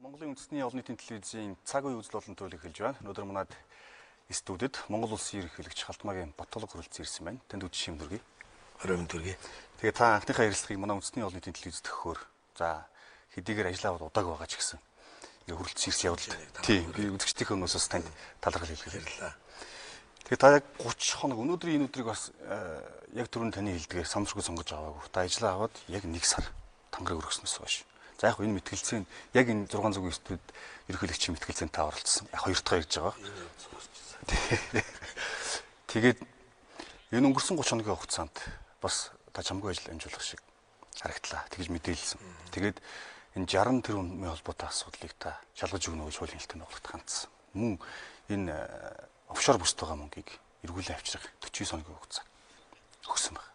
Монголын үндэсний олон нийтийн телевизийн цаг үе үзэл болон төлөв эхэлж байна. Өнөөдөр манад студид Монгол улсын ерөнхийлөгч Халтмаагийн Боттолго хүрэлцэн ирсэн байна. Танд үдшин шим дүргий. Оройн дүргий. Тэгээ та анхныхаа ярилцлагыг манай үндэсний олон нийтийн телевизэд өгөхөөр за хэдийгээр ажиллаад удааг байгаа ч гэсэн ингээ хүрэлцэн ирсэн явдал. Тийм би үзэгчдийнхээ өнөөсөөс танд талархал хэлэх хэрэглээ. Тэгээ та яг 30 хоног өнөөдрийн энэ өдрийг бас яг түрүүн таны хэлдгээр самсргүй сонгож аваагүй. Та ажиллаа аваад яг 1 сар тангараг өргөснөөс хойш. За яг энэ мэтгэлцэн яг энэ 609 студид ерөнхийлөгчийн мэтгэлцээнд та оролцсон. Яг 2 дахь ирж байгаа. Тэгээд энэ өнгөрсөн 30 хоногийн хугацаанд бас та чамгүй ажил амжуулах шиг харагдлаа. Тэгж мэдээлсэн. Тэгээд энэ 60 тэрбумын холбоотой асуудлыг та шалгаж өгнө гэж хуулийн хэлтөнд оруулахад хандсан. Мөн энэ офшор бүсд байгаа мөнгийг эргүүлэн авчрах 49 хоногийн хугацаа өгсөн байна.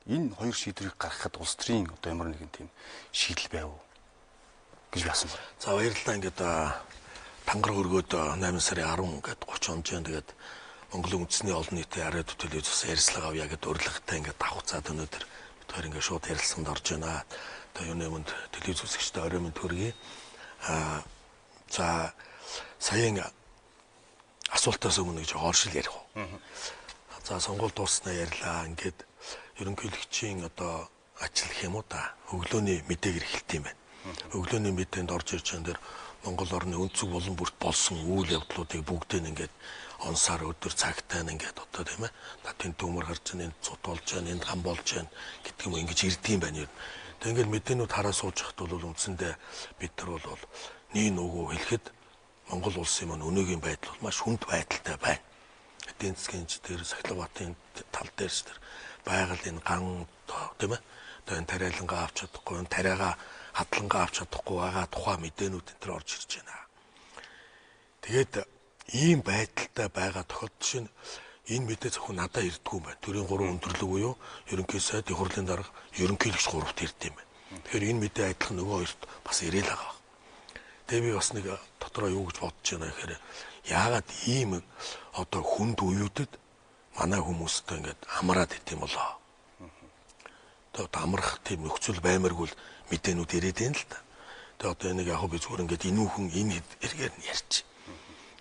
Энэ хоёр шийдвэрийг гаргахад улс төрийн одоо ямар нэгэн тийм шийдэл байв уу? Гэж басан байна. За баярлалаа. Ингээд тангараг өргөөд 8 сарын 10 ингээд 30 хонжийн тэгээд Монголын үндэсний олон нийтийн радио телевизээс ярилцлага авъя гэд урилгатай ингээд давхцаад өнөөдөр бид хоёр ингээд шууд ярилцлаганд орж байна. Одоо юуны өмнө телевиз үзэгчтэй оройн төргий. За саяын асуултаас өмнө гэж оршил ярих уу. За сонгуул дууснаа ярьлаа. Ингээд ерөнхийлөгчийн одоо ажил гэх юм уу та өглөөний мэдээгэр эхэлт юм байна. Өглөөний мэдээнд орж ирж байгаа дэр Монгол орны өнцөг болон бүрт болсон үйл явдлуудыг бүгдийг ингээд онсаар өдөр цагтаа ингээд одоо тийм ээ татын төмөр гарч ийн цут болж байна энд гам болж байна гэдэг юм ингэж ирдэг юм байна. Тэг ингээд мэдээнүүд хараа сууж хат бол үндсэндээ бид нар бол нийн өгөө хэлэхэд Монгол улсын маань өнөөгийн байдал бол маш хүнд байдалтай байна. Эдийн засгийн дээр Сахилбаатын тал дээрс тэр байгаль энэ ган тийм ээ одоо энэ тариалангаа авч чадахгүй энэ тариагаа хадлангаа авч чадахгүй байгаа тухай мэдээнүүд энэ төр орж ирж байна. Тэгээд ийм байдалтай байгаа тохиолдол чинь энэ мэдээ зөвхөн надад ирдэггүй юм байна. Төрийн 3 өндөрлөг буюу ерөнхий сайд, их хурлын дарга, ерөнхийлөгч 3-т ирдэг юм байна. Тэгэхээр энэ мэдээ адилхан нөгөө хоёрт бас ирээл байгаа. Тэгээ би бас нэг дотроо юу гэж бодож байна гэхээр яагаад ийм одоо хүнд үеүүдэд манай хүмүүстээ ингээд амраад идэм болоо. Одоо амрах тийм нөхцөл баймаргүй мэдээнүүд ирээд байна л та. Тэгээ одоо энийг яг би зүгээр ингээд инүүхэн энэ эргээр нь ярьчих.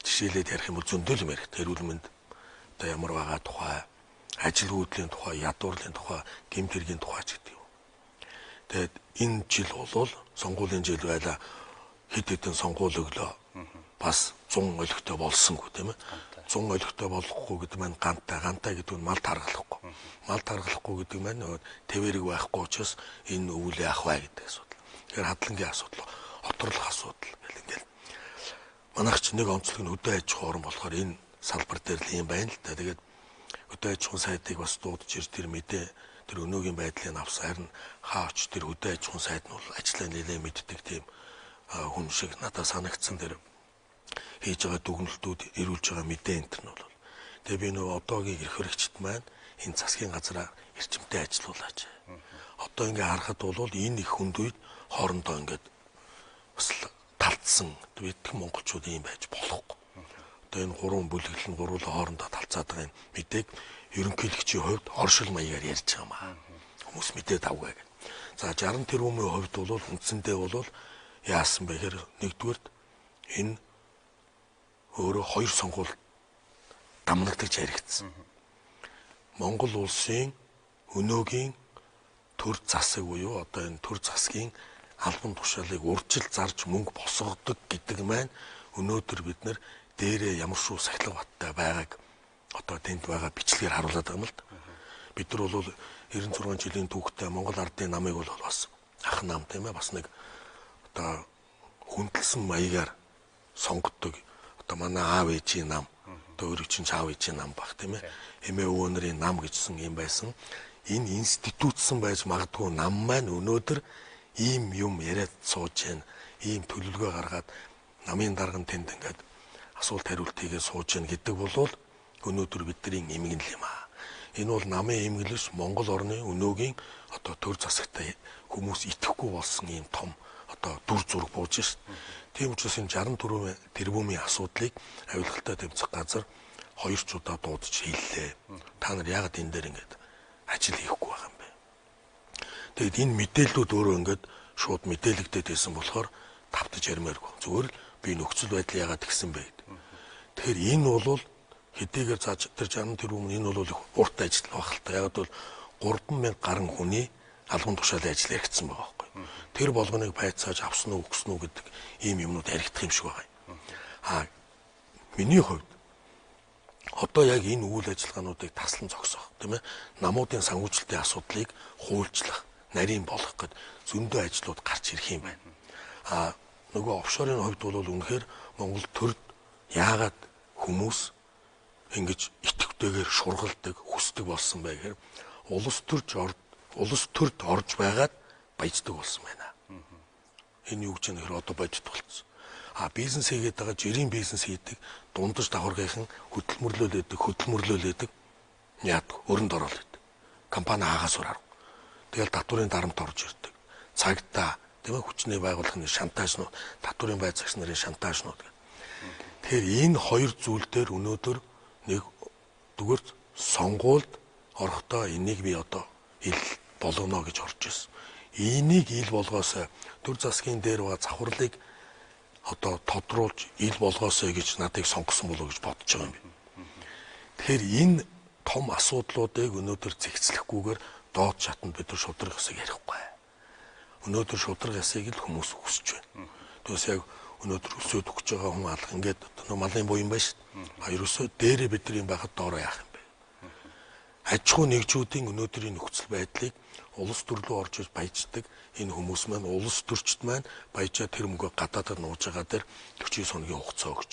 Жишээлээд ярих юм бол зөндөл юм ярих. Эрүүл мэнд одоо ямар байгаа тухай, ажил хөдлийн тухай, ядуурлын тухай, гэмт хэргийн тухай ч гэдэг юм. Тэгээд энэ жил бол сонгуулийн жил байла хэд хэдэн сонгуул өглөө бас 100 олигтой болсонгүй тийм ээ. 100 олигтой болохгүй гэдэг маань гантай гэдэг нь мал таргалахгүй. Мал таргалахгүй гэдэг маань тэвэрэг байхгүй учраас энэ өвлөө ах бай гэдэг асуудал. Тэгэхээр хадлангийн асуудал, хоторлох асуудал гэл ингээл. Манайх ч нэг онцлог нь хөдөө аж ахуйн орн болохоор энэ салбар дээр л юм байна л да. Тэгээд хөдөө аж ахуйн сайдыг бас дуудаж ирж тэр мэдээ тэр өнөөгийн байдлыг авсан. Харин хаач тэр хөдөө аж ахуйн сайд нь бол ажлаа нэлээд мэддэг тийм хүн шиг надад санагдсан тэр хийж байгаа дүгнэлтүүд ирүүлж байгаа мэдээ энэ нь бол. Тэгээ би нөгөө одоогийн эрх хэрэгчд маань энэ засгийн газраа эрчимтэй ажиллуулаач. Одоо ингээ харахад бол энэ их хүнд үед хоорондоо ингээд бас талцсан бидгэн монголчууд юм байж болохгүй. Одоо энэ 3 бүлэглэл нь гуруула хоорондоо талцаад байгаа юм мэдээг ерөнхийлөгчийн хувьд оршил маягаар ярьж байгаа маа. Хүмүүс мэдээд авгаа гэх. За 60 тэрбумын хувьд бол үндсэндээ бол яасан бэ гэхээр нэгдүгürt энэ өөрөө 2 сонгуул дамнагдаж яригдсан. Монгол улсын өнөөгийн төр засаг буюу одоо энэ төр засгийн албан тушаалыг урьдчил зарж мөнгө босгодог гэдэг маань өнөөдөр бид нар дээрээ ямар шүү Сахилбааттай байгааг одоо тэнд байгаа бичлэгээр харуулдаг юм л да. Бид нар бол 96 жилийн түүхтэй Монгол ардын намыг бол бас ах нам тийм ээ бас нэг одоо хүндэлсэн маягаар сонгодог. Одоо манай аав ээжийн нам, одоо өөрөө чинь аав ээжийн нам баг тийм ээ. Эмээ өвөө нарын нам гэжсэн юм байсан. Энэ институтсан байж магадгүй нам маань өнөөдөр ийм юм яриад сууж байна. Ийм төлөвлөгөө гаргаад намын дарган тэнд ингээд асуулт хариулт хийгээ сууж байна гэдэг бол өнөөдөр бидний эмгэнэл юм аа. Энэ бол намын эмгэлж Монгол орны өнөөгийн одоо төр засагтай хүмүүс итгэхгүй болсон ийм том одоо дүр зураг бууж шээ. Тийм учраас энэ 64 тэрбумын асуудлыг авилгалтай тэмцэх газар 2 ч удаа дуудаж хэллээ. Та нар яагаад энэ дээр ингэж ажил хийхгүй байгаа юм бэ? Тэгэд энэ мэдээллүүд өөрөө ингэж шууд мэдээлэгдээд байсан болохоор тавтаж ярмааргүй. Зүгээр л би нөхцөл байдал яагаад тэгсэн бэ гэдэг. Тэгэхээр энэ бол хэдийгээр зааж тэр 60 тэрбум энэ бол их урт ажил байх л та. Яагаад бол 3,000 гаруй хүний албан тушаалын ажил яригдсан байгаа байхгүй. Тэр болгоныг байцааж авсан уу өгсөн үү гэдэг ийм юмнууд яригдах юм шиг байгаа. Миний хувьд одоо яг энэ үйл ажиллагаануудыг таслан зогсоох, тийм ээ? Намуудын санхүүжилтийн асуудлыг хуульчлах, нарийн болгох гэд зөндөө ажлууд гарч ирэх юм байна. Нөгөө офшорын хувьд бол үнэхээр Монгол төрд яагаад хүмүүс ингэж итгэвтэйгээр шургалдаг, хүсдэг болсон бэ гэхээр улс төрд орж байгаад баяждаг болсон байна. Энэ юу гэж нэр одоо бодит болсон. Бизнес хийгээд байгаа жирийн бизнес хийдэг, дундаж давхаргийнхан хөдөлмөрлөөлөдөг яадаг, өрөнд ороод идэг. Компани хаагаас ураар. Тэгэл татварын дарамт орж ирдэг. Цагтаа, тийм ээ, хүчний байгууллагын шантажнууд, татварын байцаагч нарын шантажнууд. Тэгэхээр энэ хоёр зүйл дээр өнөөдөр нэг зүгээр сонгуульд орохдоо энийг би одоо ил болгоно гэж орж ирсэн. Энийг ил болгоосоо төр засгийн дээр байгаа завхарлыг одоо тодруулж ил болгоосоо гэж надыг сонгосон болов гэж бодож байгаа юм би. Тэгэхээр энэ том асуудлуудыг өнөөдөр зэгцлэхгүйгээр доод шатанд бид нар шудраг ёсыг ярихгүй. Өнөөдөр шудраг ёсыг л хүмүүс хүсэж байна. Тэгээс яг өнөөдөр өсөөд өгч байгаа хүн алга ингээд одоо малын буян байна шүү дээ. Ерөөсөө дээрээ бидний байхад доороо яах юм бэ? Аж ахуй нэгжүүдийн өнөөдрийн нөхцөл байдлыг улс төрлөө орж иж баяждаг энэ хүмүүс маань улс төрчд маань баяжаа тэр мөнгө гадаадад нууж байгаа дээр 49 хоногийн хугацаа өгч.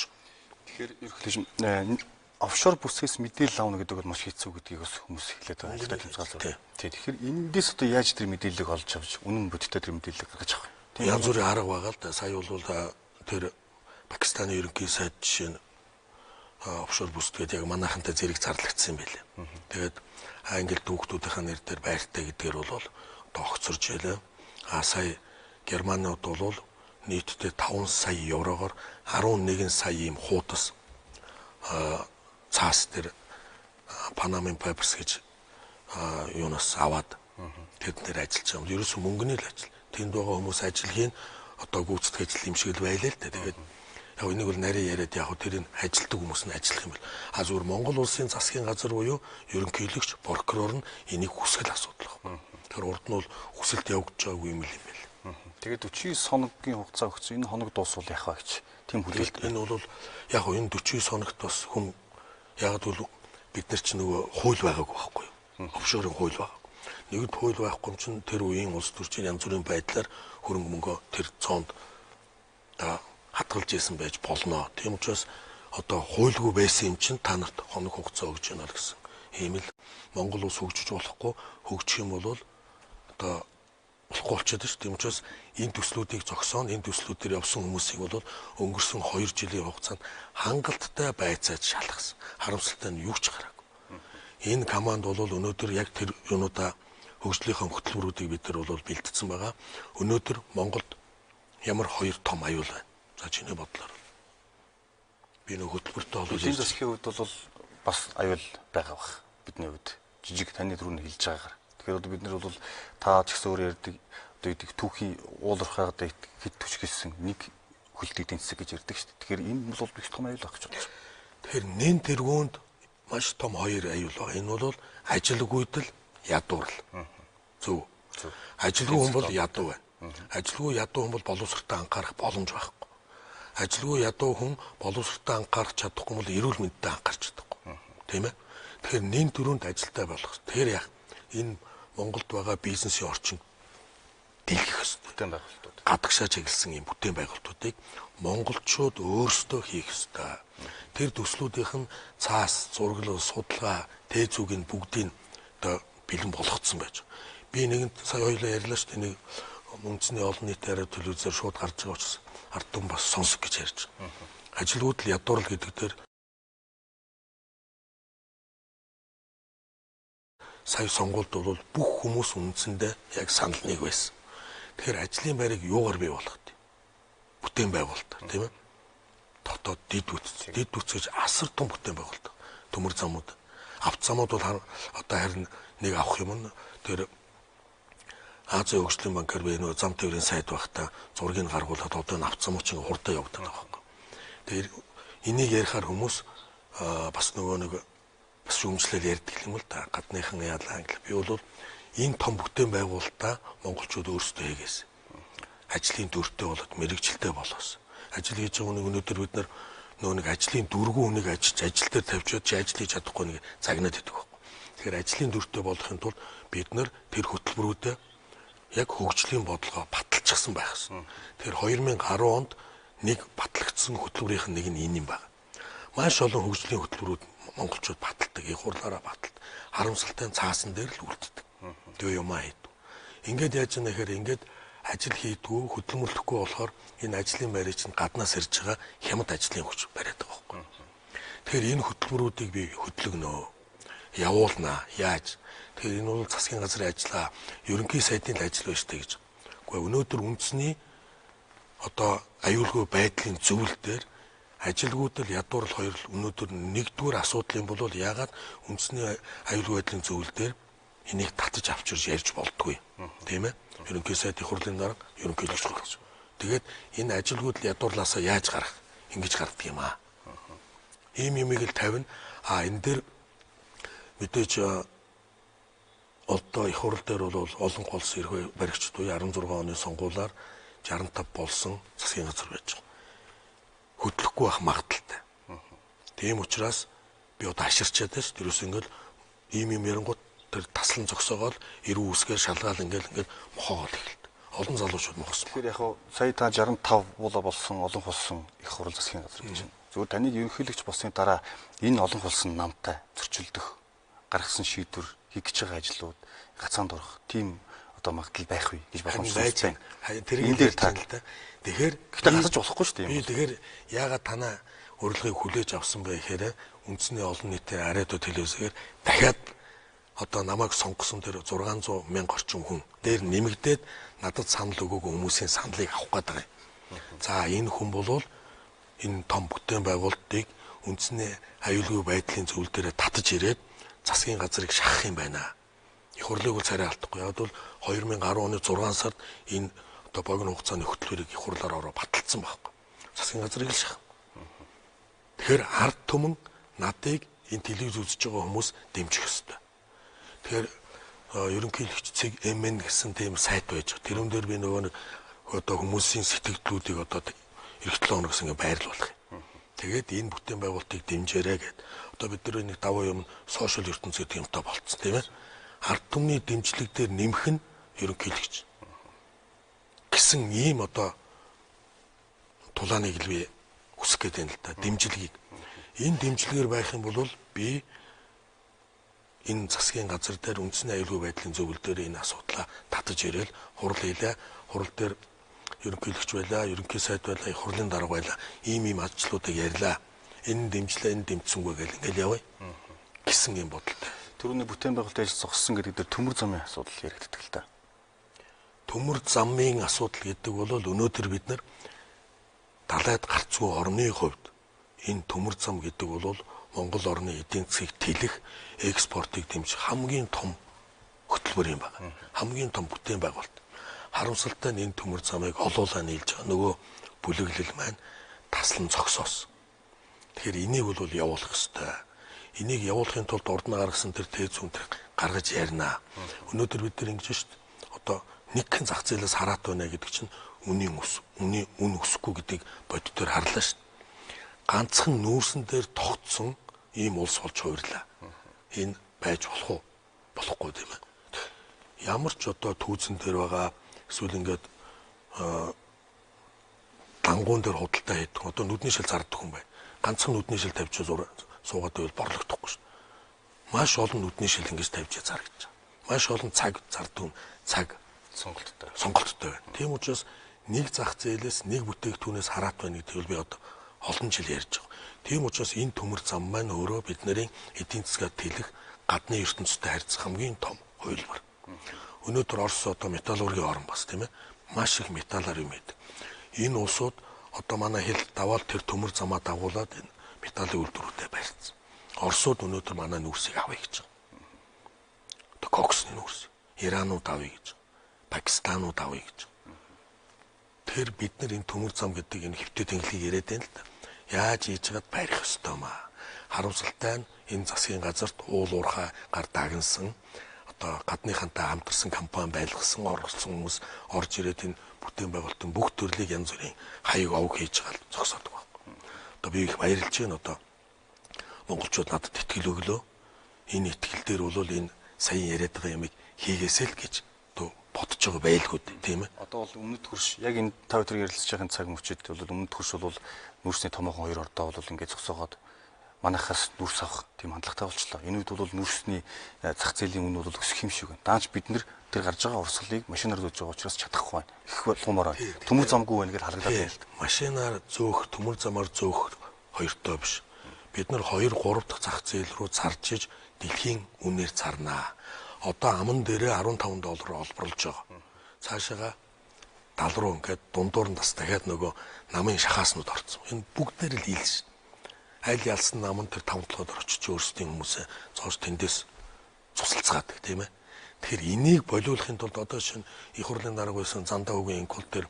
Тэгэхээр ерөнхийдөө офшор бүсгээс мэдээлэл авна гэдэг бол маш хэцүү гэдгийг бас хүмүүс хэлээд байгаа. Тэгэхээр эндээс одоо яаж тэр мэдээллийг олж авч үнэн бодиттой тэр мэдээллийг гаргаж авах вэ? Янз бүрийн арга байгаа л да. Сая бол тэр Пакистаны ерөнхий сайд жишээ нь офшор бүсгээд яг манайхантай зэрэг зарлагдсан юм байлээ. Тэгээд англи дүүхтүүдийн нэр дээр байртай гэдгээр бол одоо огцорж ялаа. Сая Германууд бол нийтдээ 5 сая еврогоор 11 сая ийм хуудас цаас дээр Panama Papers гэж юунаас аваад тэд нэр ажиллаж байгаа юм. Ерөөсөө мөнгөний л ажил. Тэнд байгаа хүмүүс ажлын одоо гүйцэтгэх ажил юм шиг л байлаа л да. Тэгээд яг энийг бол нарийн яриад яг тэрийг ажилтдаг хүмүүс нь ажиллах юм бол зүгээр Монгол улсын засгийн газар буюу ерөнхийлөгч прокурор нь энийг хүсгэл асуудал байна. Тэр урд нь бол хүсэлт явагдаж байгаагүй юм л юм байл. Тэгээд 49 хоногийн хугацаа өгсөн. Энэ хоног дуусвал яах вэ гэж тийм хүлээлт. Энэ бол яг энэ 49 хоногт бас хүм яг бол бид нар ч нөгөө хууль байгаагүй байхгүй юу? Офшорын хууль байгаа. Нэгд хууль байхгүй юм чинь тэр үеийн улс төрчийн янз бүрийн байдлаар хөрөнгө мөнгө тэр цоонд хатгалж исэн байж болно. Тийм учраас одоо хуульгүй байсан юм чинь та нарт хоног хугацаа өгч яана л гэсэн. Ийм л Монгол улс хөгжиж болохгүй хөгжих юм бол одоо болохгүй болчиход шүү. Тийм учраас энэ төслүүдийг зогсооно. Энэ төслүүдээр явсан хүмүүсийг бол өнгөрсөн 2 жилийн хугацаанд хангалттай байцааж шалгасан. Харамсалтай нь юу ч гараагүй. Энэ команд бол өнөөдөр яг тэр юунуудаа хөгжлийнхаа хөтөлбөрүүдийг бид нар бол бэлтгэсэн байгаа. Өнөөдөр Монголд ямар 2 том аюул байна. За чиний бодлоор би нэг хөтөлбөртэй болоод энэ засгийн хувьд бол бас аюул байгаа бах. Бидний хувьд жижиг таны түрүүнд хэлж байгаагаар. Тэгэхээр одоо бид нар бол та ч гэсэн өөр ярьдаг одоо идэх түүхийн уулархаад хэд түчгэсэн нэг хөлтийг тэнцсэг гэж ярьдаг шүү дээ. Тэгэхээр энэ бол их том аюул байх гэж байна. Тэгэхээр нэн тэргуунд маш том 2 аюул байна. Энэ бол ажилгүйдэл ядуурл. Зөв. Ажилгүй хүн бол ядуу байна. Ажилгүй ядуу хүн бол боловсролтой анхаарах боломж байхгүй. Ажилгүй ядуу хүн боловсролтой анхаарах чадахгүй бол эрүүл мэндэд анхаарч чадахгүй. Тийм ээ. Тэгэхээр нэн төрөнд ажилтай болох. Тэгэхээр яг энэ Монголд байгаа бизнесийн орчин дэлгэх ёстой. Бүтээн байгуулалтууд. Гадагшаа чиглэсэн юм бүтээн байгуулалтуудыг монголчууд өөрсдөө хийх ёстой. Тэр төслүүдийнх нь цаас, зураглал, судалгаа, тээзүүг нь бүгдийг одоо бэлэн болгоцсон байж. Би нэгэн сая хоёлаа ярьлаа шүү дээ. Нэг үндэсний олон нийтийн арга телевизээр шууд гарч байгаа учраас ард түмэн бас сонсох гэж ярьж байгаа. Ажилгүйд л ядуурл гэдэг дээр сая сонгуульд бол бүх хүмүүс үндсэндээ яг санал нэг байсан. Тэгэхээр ажлын байрыг юугаар бий болгох вэ? Бүтээн байгуулалт, тийм ээ? Дотоод дид үтс гэж асар том бүтээн байгуулалт. Төмөр замууд, авто замууд бол одоо харин нэг авах юм нь тэр Азийн хөгжлийн банкар би нөө зам тээврийн сайд байхдаа зургийг гаргуулад одоо навцсан мөч ингээ хурдан явагдаад байгаа байхгүй. Тэгэхээр энийг ярихаар хүмүүс бас нөгөө нэг бас шүүмжлэл ярьдаг юм л да. Гадныхан яалаа англи. Би бол энэ том бүтээн байгуулалтаа монголчууд өөрсдөө хийгээсэн. Ажлын дүртэй болоод мэрэгчлээ болоос. Ажил хийж байгаа хүнийг өнөөдөр бид нөгөө нэг ажлын дүргүү хүнийг ажил дээр тавьчихад чи ажил хийж чадахгүй нэг загнаад идэг байхгүй. Тэгэхээр ажлын дүртэй болохын тулд бид нар тэр хөтөлбөрүүдэд яг хөгжлийн бодлогоо баталчихсан байх гэсэн. Тэгэхээр 2010 онд нэг батлагдсан хөтөлбөрийн нэг нь энэ юм байна. Маш олон хөгжлийн хөтөлбөрүүд монголчууд баталдаг, их хурлаараа баталдаг. Харамсалтай цаасан дээр л үлддэг. Дөө юм аа хийдэг. Ингээд яаж яана гэхээр ингээд ажил хийдгүү, хөдөлмөрлөхгүй болохоор энэ ажлын байрыг чинь гаднаас ирж байгаа хямд ажлын хүч бариад байгаа байхгүй. Тэгэхээр энэ хөтөлбөрүүдийг би хөдлөгнөө. Явуулнаа. Яаж? Тэгэхээр энэ бол засгийн газрын ажлаа ерөнхий сайдын л ажил байж тээ гэж. Гэхдээ өнөөдөр үндэсний одоо аюулгүй байдлын зөвлөл дээр ажилгүйдэл ядуурл хоёр л өнөөдөр нэгдүгээр асуудал юм бол яагаад үндэсний аюулгүй байдлын зөвлөл дээр энийг татаж авчирж ярьж болдгүй. Тийм ээ? Ерөнхий сайдын хурлын дарга ерөнхийлөгч гэж. Тэгээд энэ ажилгүйдэл ядуурлаасаа яаж гарах? Ингэж гардаг юм аа. Ийм юмыг л тавина. Энэ дээр мэдээж одоо их хурл дээр бол олон голс эрхөө баригчд үе 16 оны сонгуулиар 65 болсон засгийн газар байж байгаа. Хөдлөхгүй байх магадaltaй. Тийм учраас би одоо аширчаад байж тэрөөс ингээл ийм юм ярангууд тэр таслан зогсоогоод эрүү үсгээр шалгаал ингээл мохоогоод эхэлдэг. Олон залуучууд мохсон. Тэгэхээр яг сая та 65 буула болсон олон хулсан их хурл засгийн газар гэж байна. Зөвхөн таныг ерөнхийлөгч болсны дараа энэ олон хулсан намтай зөрчилдөх гаргасан шийдвэр хийх гэж байгаа ажлууд гацаанд орох тийм одоо магадлал байх вэ гэж боломжтой байна. Энэ дээр тань л да. Тэгэхээр гэхдээ хасаж болохгүй шүү дээ. Би тэгэхээр яагаад танаа урилгыг хүлээж авсан бэ гэхээр үндэсний олон нийтийн ариадуу телевизээр дахиад одоо намайг сонгосон тэр 600 мянга орчим хүн дээр нэмэгдээд надад санал өгөөгүй хүмүүсийн саналыг авах гэдэг юм. За энэ хүн болвол энэ том бүтээн байгуулалтыг үндэсний аюулгүй байдлын зөвлөл дээр татаж ирээд засгийн газрыг шахах юм байна. Их хурлыг бол царай алдахгүй. Яг бол 2010 оны 6 сард энэ одоо богино хугацааны хөтөлбөрийг их хурлаар ороо баталсан байхгүй. Засгийн газрыг л шахах. Тэгэхээр ард түмэн надыг энэ телевиз үзэж байгаа хүмүүс дэмжих ёстой. Тэгэхээр ерөнхийлөгч цэг МН гэсэн тийм сайт байж байгаа. Тэрүүн дээр би нөгөө нэг одоо хүмүүсийн сэтгэлдлүүдийг одоо эх 7 хоногс ингэ байрлуулах юм. Тэгээд энэ бүтээн байгуулалтыг дэмжээрэй гэд. Одоо бид нар нэг даваа юм сошиал ертөнц гэдэг юмтай болцсон тийм ээ. Ард түмний дэмжлэг дээр нэмэх нь ерөнхийлөгч гэсэн ийм одоо тулааныг л би хүсэх гэдэг юм л та дэмжлэгийг. Энэ дэмжлэгээр байх юм бол би энэ засгийн газар дээр үндэсний аюулгүй байдлын зөвлөл дээр энэ асуудлаа татаж ирээл хурал хийлээ. Хурал дээр ерөнхийлөгч байлаа, ерөнхий сайд байлаа, их хурлын дарга байлаа. Ийм ажлуудыг ярьлаа. Энэ дэмжлээ, энэ дэмжсэнгүй гэл ингээл явъя. Гэсэн юм бодолтой. Төрөний бүтээн байгуулалтын ажил зогссон гэдэг дээр төмөр замын асуудал яригддаг л та. Төмөр замын асуудал гэдэг бол өнөөдөр бид нар далайд гарцгүй орны хувьд энэ төмөр зам гэдэг бол Монгол орны эдийн засгийг тэлэх, экспортыг дэмжих хамгийн том хөтөлбөр юм байна. Хамгийн том бүтээн байгуулалт. Харамсалтай нь энэ төмөр замыг олуулаа нийлж байгаа нөгөө бүлэглэл маань таслан зогсоос. Тэгэхээр энийг бол явуулах ёстой. Энийг явуулахын тулд урднаа гаргасан тэр тез үнээр гаргаж ярина. Өнөөдөр бид нар ингэж шүү дээ. Одоо нэгэн зах зээлээс хараат байна гэдэг чинь үнийн өсөхгүй гэдгийг боддоор харлаа шүү дээ. Ганцхан нүүрсэн дээр тогтсон ийм улс болж хувирлаа. Энэ байж болох уу? Болохгүй тийм ээ. Ямар ч одоо түүцэн дээр байгаа эсвэл ингээд дангуун дээр худалдаа хийдэг. Одоо нүдний шил зардаг хүн бай. Ганцхан нүдний шил тавьж суугаад байвал борлогдохгүй шүү дээ. Маш олон нүдний шил ингэж тавьж зарагдаж байгаа. Маш олон цаг зардаг цаг сонголттой байна. Тийм учраас нэг зах зээлээс нэг бүтээгдэхүүнээс хараат байна гэдгийг би одоо олон жил ярьж байгаа. Тийм учраас энэ төмөр зам маань өөрөө бидний эдийн засгаа тэлэх гадны ертөнцтэй харьцах хамгийн том хувилбар. Өнөөдөр Орос одоо металлургийн орн бас тийм ээ маш их металлаар юм байдаг. Энэ улсууд одоо манай хэл даваал тэр төмөр замаа дагуулад энэ металлын үйлдвэрүүдэд барьсан. Оросууд өнөөдөр манай нүүрсийг авъя гэж байгаа. Одоо коксны нүүрс, Иранууд авъя гэж. Пакистанууд авъя гэж. Тэр бид нар энэ төмөр зам гэдэг энэ хэвтэ тэнглийг яриад байна л да. Яаж хийж чад барих ёстой маа. Харамсалтай нь энэ засгийн газарт уул уурхай гар дагнсан одоо гадныхантай хамтарсан компани байлгасан оролцсон хүмүүс орж ирээд энэ бүтээн байгуулалтын бүх төрлийг янз бүрийн хаяг овг хийж байгаа зогсоодог байна. Одоо би их баярлж байна одоо монголчууд надад итгэл өглөө. Энэ итгэл дээр бол энэ саяхан яриад байгаа ямыг хийгээсэй л гэж бодож байгаа байлгүй тийм ээ. Одоо бол өмнөд хөрш яг энэ тав өдөр ярилцж байгаа цаг мөчид бол өмнөд хөрш бол нүүрсний томоохон хоёр ордоо бол ингээд зогсоогоод манайхаас нүрс авах тийм хандлагатай болчлоо. Энэ үед бол нүрсний зах зээлийн үн бол өсөх юм шиг байна. Даанч бид нэр тэр гарч байгаа урсгалыг машинаар зөөж байгаа учраас чадахгүй байна. Их болгомоор байна. Төмөр замгүй байна гэж харагдаад байна л да. Машинаар зөөх, төмөр замаар зөөх хоёртой биш. Бид нар 2 3 дахь зах зээл рүү зарж иж дэлхийн үнээр царнаа. Одоо аман дээрээ $15 олборлож байгаа. Цаашаага 70 ингээд дундуур нь бас дахиад нөгөө намын шахааснууд орцсон. Энэ бүгдээр л хийл ш. Аль ялсан нам нь тэр 5-7-оор очиж өөрсдийн хүмүүсээ цоож тэндээс цусалцгаадаг тийм ээ. Тэгэхээр энийг болиулахын тулд одоо шинэ их хурлын дарга байсан Зандаа үгийн инкул дээр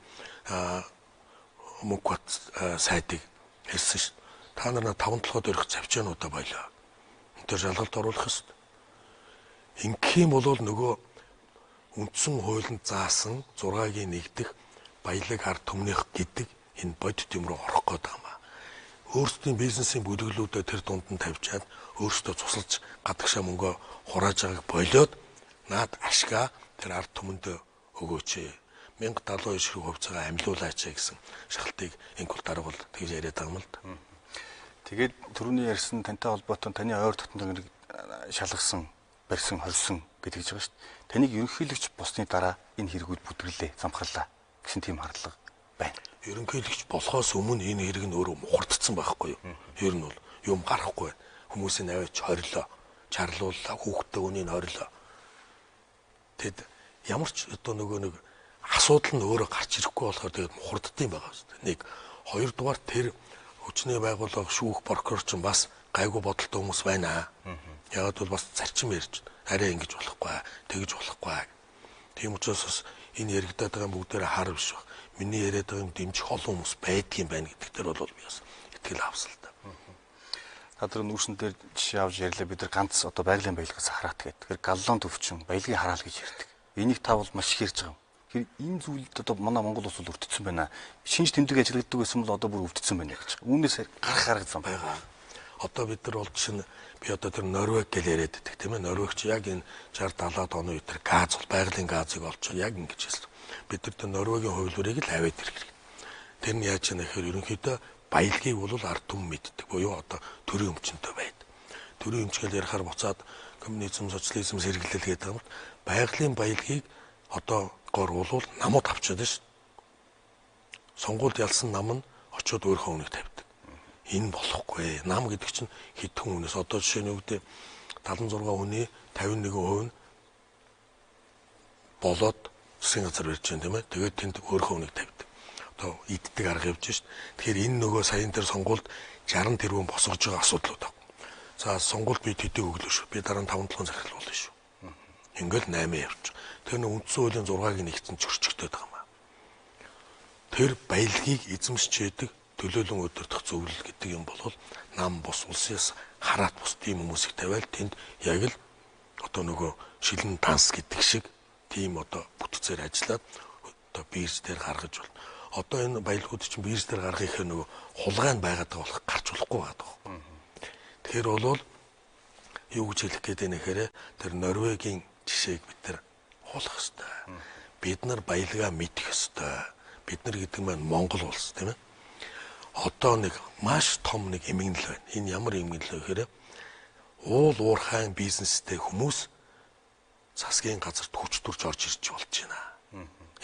мөнгөт сайтыг хэлсэн ш. Та нар 5-7-оор өрөх завчаануудаа болоо. Тэр жалгалт оруулах ёстой. Ингэх юм бол нөгөө үндсэн хуулинд заасан 6-гийн 1-дэх баялаг ард түмнийх гэдэг энэ бодит юм руу орох гээд байгаа. Өөрсдийн бизнесийн бүлэглүүдэд тэр дунд нь тавьчаад өөрсдөө цусалж гадагшаа мөнгө хурааж байгааг болоод наад ашгаа тэр ард түмэнд өгөөч. 1072 ширхэг хувьцаагаа амьлуулаач гэсэн шалтгаалыг инкул дарга бол тэгж яриад байгаа юм л да. Тэгээд түрүүний ярьсан тантай холбоотой таны ойр дотног нэг шалгасан, барьсан, хорьсон гэж хэлж байгаа шүү дээ. Таныг ерөнхийлөгч босны дараа энэ хэрэгүүд бүдэрлээ, замхарлаа гэсэн тийм хандлага байна. Ерөнхийлөгч болохоос өмнө энэ хэрэг нь өөрөө мухардсан байхгүй юу? Ер нь бол юм гарахгүй байна. Хүмүүсийн аваач хорилоо, чарлууллаа, хүүхдээ үнийг хорилоо. Тэгэд ямар ч одоо нөгөө нэг асуудал нь өөрөө гарч ирэхгүй болохоор тэгээд мухарддсан байгаа шүү дээ. Нэг хоёрдугаар тэр хүчний байгууллага шүүх прокурор ч бас гайгүй бодолтой хүмүүс байна. Яагаад бол бас зарчим ярьж арай ингэж болохгүй, тэгж болохгүй. Тийм учраас бас энэ яригадаад байгаа бүгдээрээ хар биш баг. Миний яриад байгаа юм дэмжих олон хүмүүс байдгийн байна гэдэг дээр бол би бас итгэл авсан л да. Та нар нүүрсэн дээр жишээ авч ярьлаа бид нар ганц одоо байгалийн баялагаас хараат гэдэг. Тэгэхээр галлон төвчин баялагын хараал гэж ярьдаг. Энийг та бол маш их ярьж байгаа юм. Тэгэхээр энэ зүйлд одоо манай Монгол улс бол өвдсөн байна. Шинж тэмдэг ажилладаг байсан бол одоо бүр өвдсөн байна гэж. Үүнээс гарах арга зам байгаа. Одоо бид нар бол чинь би одоо тэр Норвег гэж яриад байдаг тийм ээ. Норвегч яг энэ 60 70-аад оны үед тэр газ бол байгалийн газыг олж яг ингэж хэлсэн. Бид нар тэр Норвегийн хувилбарыг л аваад ирэх хэрэгтэй. Тэр нь яаж яана гэхээр ерөнхийдөө баялагийг бол ард түмэн мэддэг буюу одоо төрийн өмчөнтэй байдаг. Төрийн өмчгөл ярихаар буцаад коммунизм, социализм сэргэлэл гэдэг юм. Байгалийн баялагийг одоо гор бол намууд авчаад ш. Сонгуульд ялсан нам нь очиод өөрийнхөө үнийг тавьдаг. Энэ болохгүй. Нам гэдэг чинь хэдхэн хүнээс одоо жишээ нь үгдээ 76 хүний 51% нь болоод засгийн газар барьж байна тийм ээ. Тэгээд тэнд өөрийнхөө үнийг тавьдаг. Одоо иддэг арга явж шít. Тэгэхээр энэ нөгөө саяын тэр сонгуульд 60 тэрбум босгож байгаа асуудлууд аа. За сонгуульд би төдий өглөө шүү. Би дараа нь 5-7 захирал болно шүү. Ингээл 8 явчих. Тэр нэг үндсэн хуулийн 6-ыг нэгтэн зөрчигдөд байгаа юм аа. Тэр баялагийг эзэмшиж яадаг төлөөлөн өдөртөх зөвлөл гэдэг юм бол нам бус улсаас хараат бус тийм хүмүүсийг тавиал тэнд яг л одоо нөгөө шилэн данс гэдэг шиг тийм одоо бүтцээр ажиллаад одоо бирж дээр гаргаж болно. Одоо энэ баялагууд чинь бирж дээр гаргахын нөгөө хулгай нь байгаад байгаа болох гарч болохгүй байгаа. Тэгэхээр бол юу гэж хэлэх гээд байна гэхээр тэр Норвегийн жишээг бид нар хуулах ёстой. Бид нар баялагаа мэдэх ёстой. Бид нар гэдэг нь Монгол улс тийм ээ. Одоо нэг маш том нэг эмгэнэл байна. Энэ ямар эмгэнэл вэ гэхээр уул уурхайн бизнестэй хүмүүс засгийн газарт хүч төрж орж ирж болж байна.